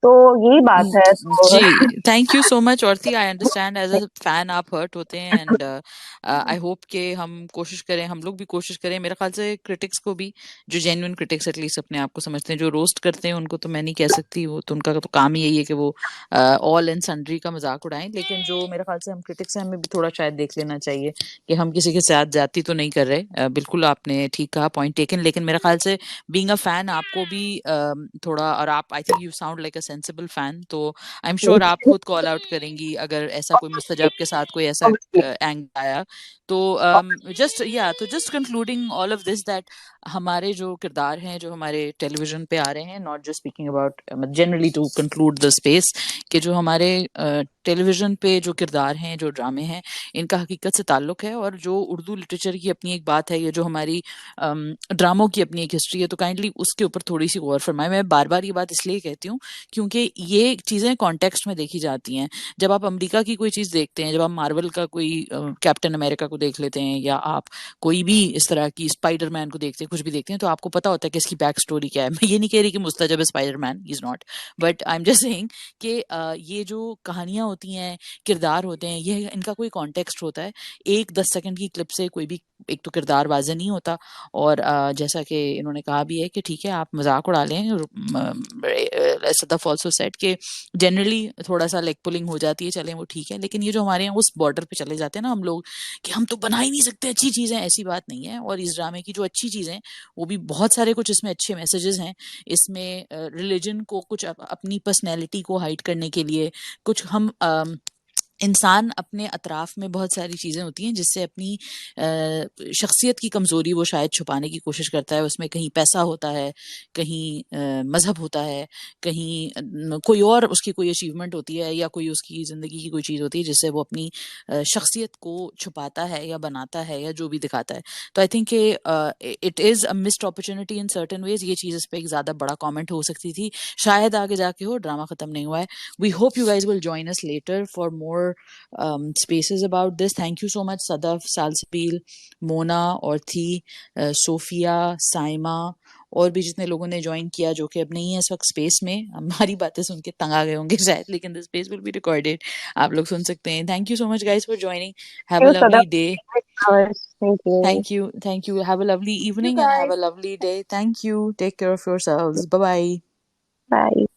Speaker 5: तो यही बात है। तो
Speaker 1: जी, थैंक यू सो मच औरती। I understand as a fan आप हर्ट होते हैं एंड आई होप कि हम कोशिश करें, हम लोग भी कोशिश करें। मेरे ख्याल से क्रिटिक्स को भी, जो जेन्युइन क्रिटिक्स एटलीस्ट अपने आप को समझते हैं, जो रोस्ट करते हैं उनको तो मैं नहीं कह सकती, वो तो उनका तो काम ही यही है कि वो ऑल एंड सन्ड्री का मजाक उड़ाएं। लेकिन जो मेरे ख्याल से हम क्रिटिक्स हैं, हमें भी थोड़ा शायद देख लेना चाहिए कि हम किसी के साथ जाती तो नहीं कर रहे। बिल्कुल आपने ठीक कहा, पॉइंट टेकन। लेकिन मेरे ख्याल से बीइंग अ फैन आपको भी थोड़ा, और आप, आई think you sound like a sensible fan, तो आई एम श्योर आप खुद कॉल आउट करेंगी अगर ऐसा कोई मुस्तजाब के साथ कोई ऐसा एंग आया तो। Just concluding all of this, that हमारे जो किरदार हैं जो हमारे टेलीविजन पे आ रहे हैं, not just speaking about, generally to conclude the space, कि जो हमारे टेलीविजन पे जो किरदार हैं, जो ड्रामे हैं, इनका हकीकत से ताल्लुक है। और जो उर्दू लिटरेचर की अपनी एक बात है, ये जो हमारी ड्रामों की अपनी एक हिस्ट्री है, तो काइंडली उसके ऊपर थोड़ी सी गौर फरमाए। मैं बार बार ये बात इसलिए कहती हूँ क्योंकि ये चीजें कॉन्टेक्स्ट में देखी जाती हैं। जब आप अमेरिका की कोई चीज देखते हैं, जब आप मार्वल का कोई कैप्टन अमेरिका को देख लेते हैं, या आप कोई भी इस तरह की स्पाइडरमैन को देखते हैं, कुछ भी देखते हैं, तो आपको पता होता है कि इसकी बैक स्टोरी क्या है। मैं ये नहीं कह रही कि मुस्तजब Spiderman is not, but I am just saying कि ये जो कहानियां होती हैं, किरदार होते हैं, ये इनका कोई कॉन्टेक्स्ट होता है। एक 10 सेकंड की क्लिप से कोई भी एक तो किरदार वाज़ेह नहीं होता। और जैसा कि इन्होंने कहा भी है कि ठीक है आप मजाक उड़ा लें, सदफ ऑल्सो सेड कि जनरली थोड़ा सा लेग पुलिंग हो जाती है, चलें वो ठीक है। लेकिन ये जो हमारे यहाँ उस बॉर्डर पे चले जाते हैं ना हम लोग, कि हम तो बना ही नहीं सकते अच्छी चीजें, ऐसी बात नहीं है। और इस ड्रामे की जो अच्छी चीजें, वो भी बहुत सारे, कुछ इसमें अच्छे मैसेजेस हैं। इसमें रिलीजन को, कुछ अपनी पर्सनैलिटी को हाइड करने के लिए, कुछ हम इंसान अपने अतराफ में बहुत सारी चीज़ें होती हैं जिससे अपनी शख्सियत की कमज़ोरी वो शायद छुपाने की कोशिश करता है। उसमें कहीं पैसा होता है, कहीं मज़हब होता है, कहीं कोई और उसकी कोई अचीवमेंट होती है, या कोई उसकी ज़िंदगी की कोई चीज़ होती है जिससे वो अपनी शख्सियत को छुपाता है या बनाता है या जो भी दिखाता है। तो आई think it is a missed opportunity in certain ways. ये चीज़ इस पर एक ज़्यादा बड़ा कॉमेंट हो सकती थी, शायद आगे जाके हो। ड्रामा ख़त्म नहीं हुआ है। We hope you guys will join us later for more spaces about this. Thank you so much, Sadaf, Salsabil, Mona, Orthi, Sophia, Saima, और भी जितने लोगों ने ज्वाइन किया, जो कि अब नहीं है इस वक्त स्पेस में। हमारी बातें सुन के तंग आ गए होंगे शायद, लेकिन the space will be recorded, आप लोग सुन सकते हैं। Thank you so much guys for joining. Have a lovely day. Thank you. Have a lovely evening and have a lovely day. Thank you. Take care of yourselves. Bye bye.
Speaker 5: Bye.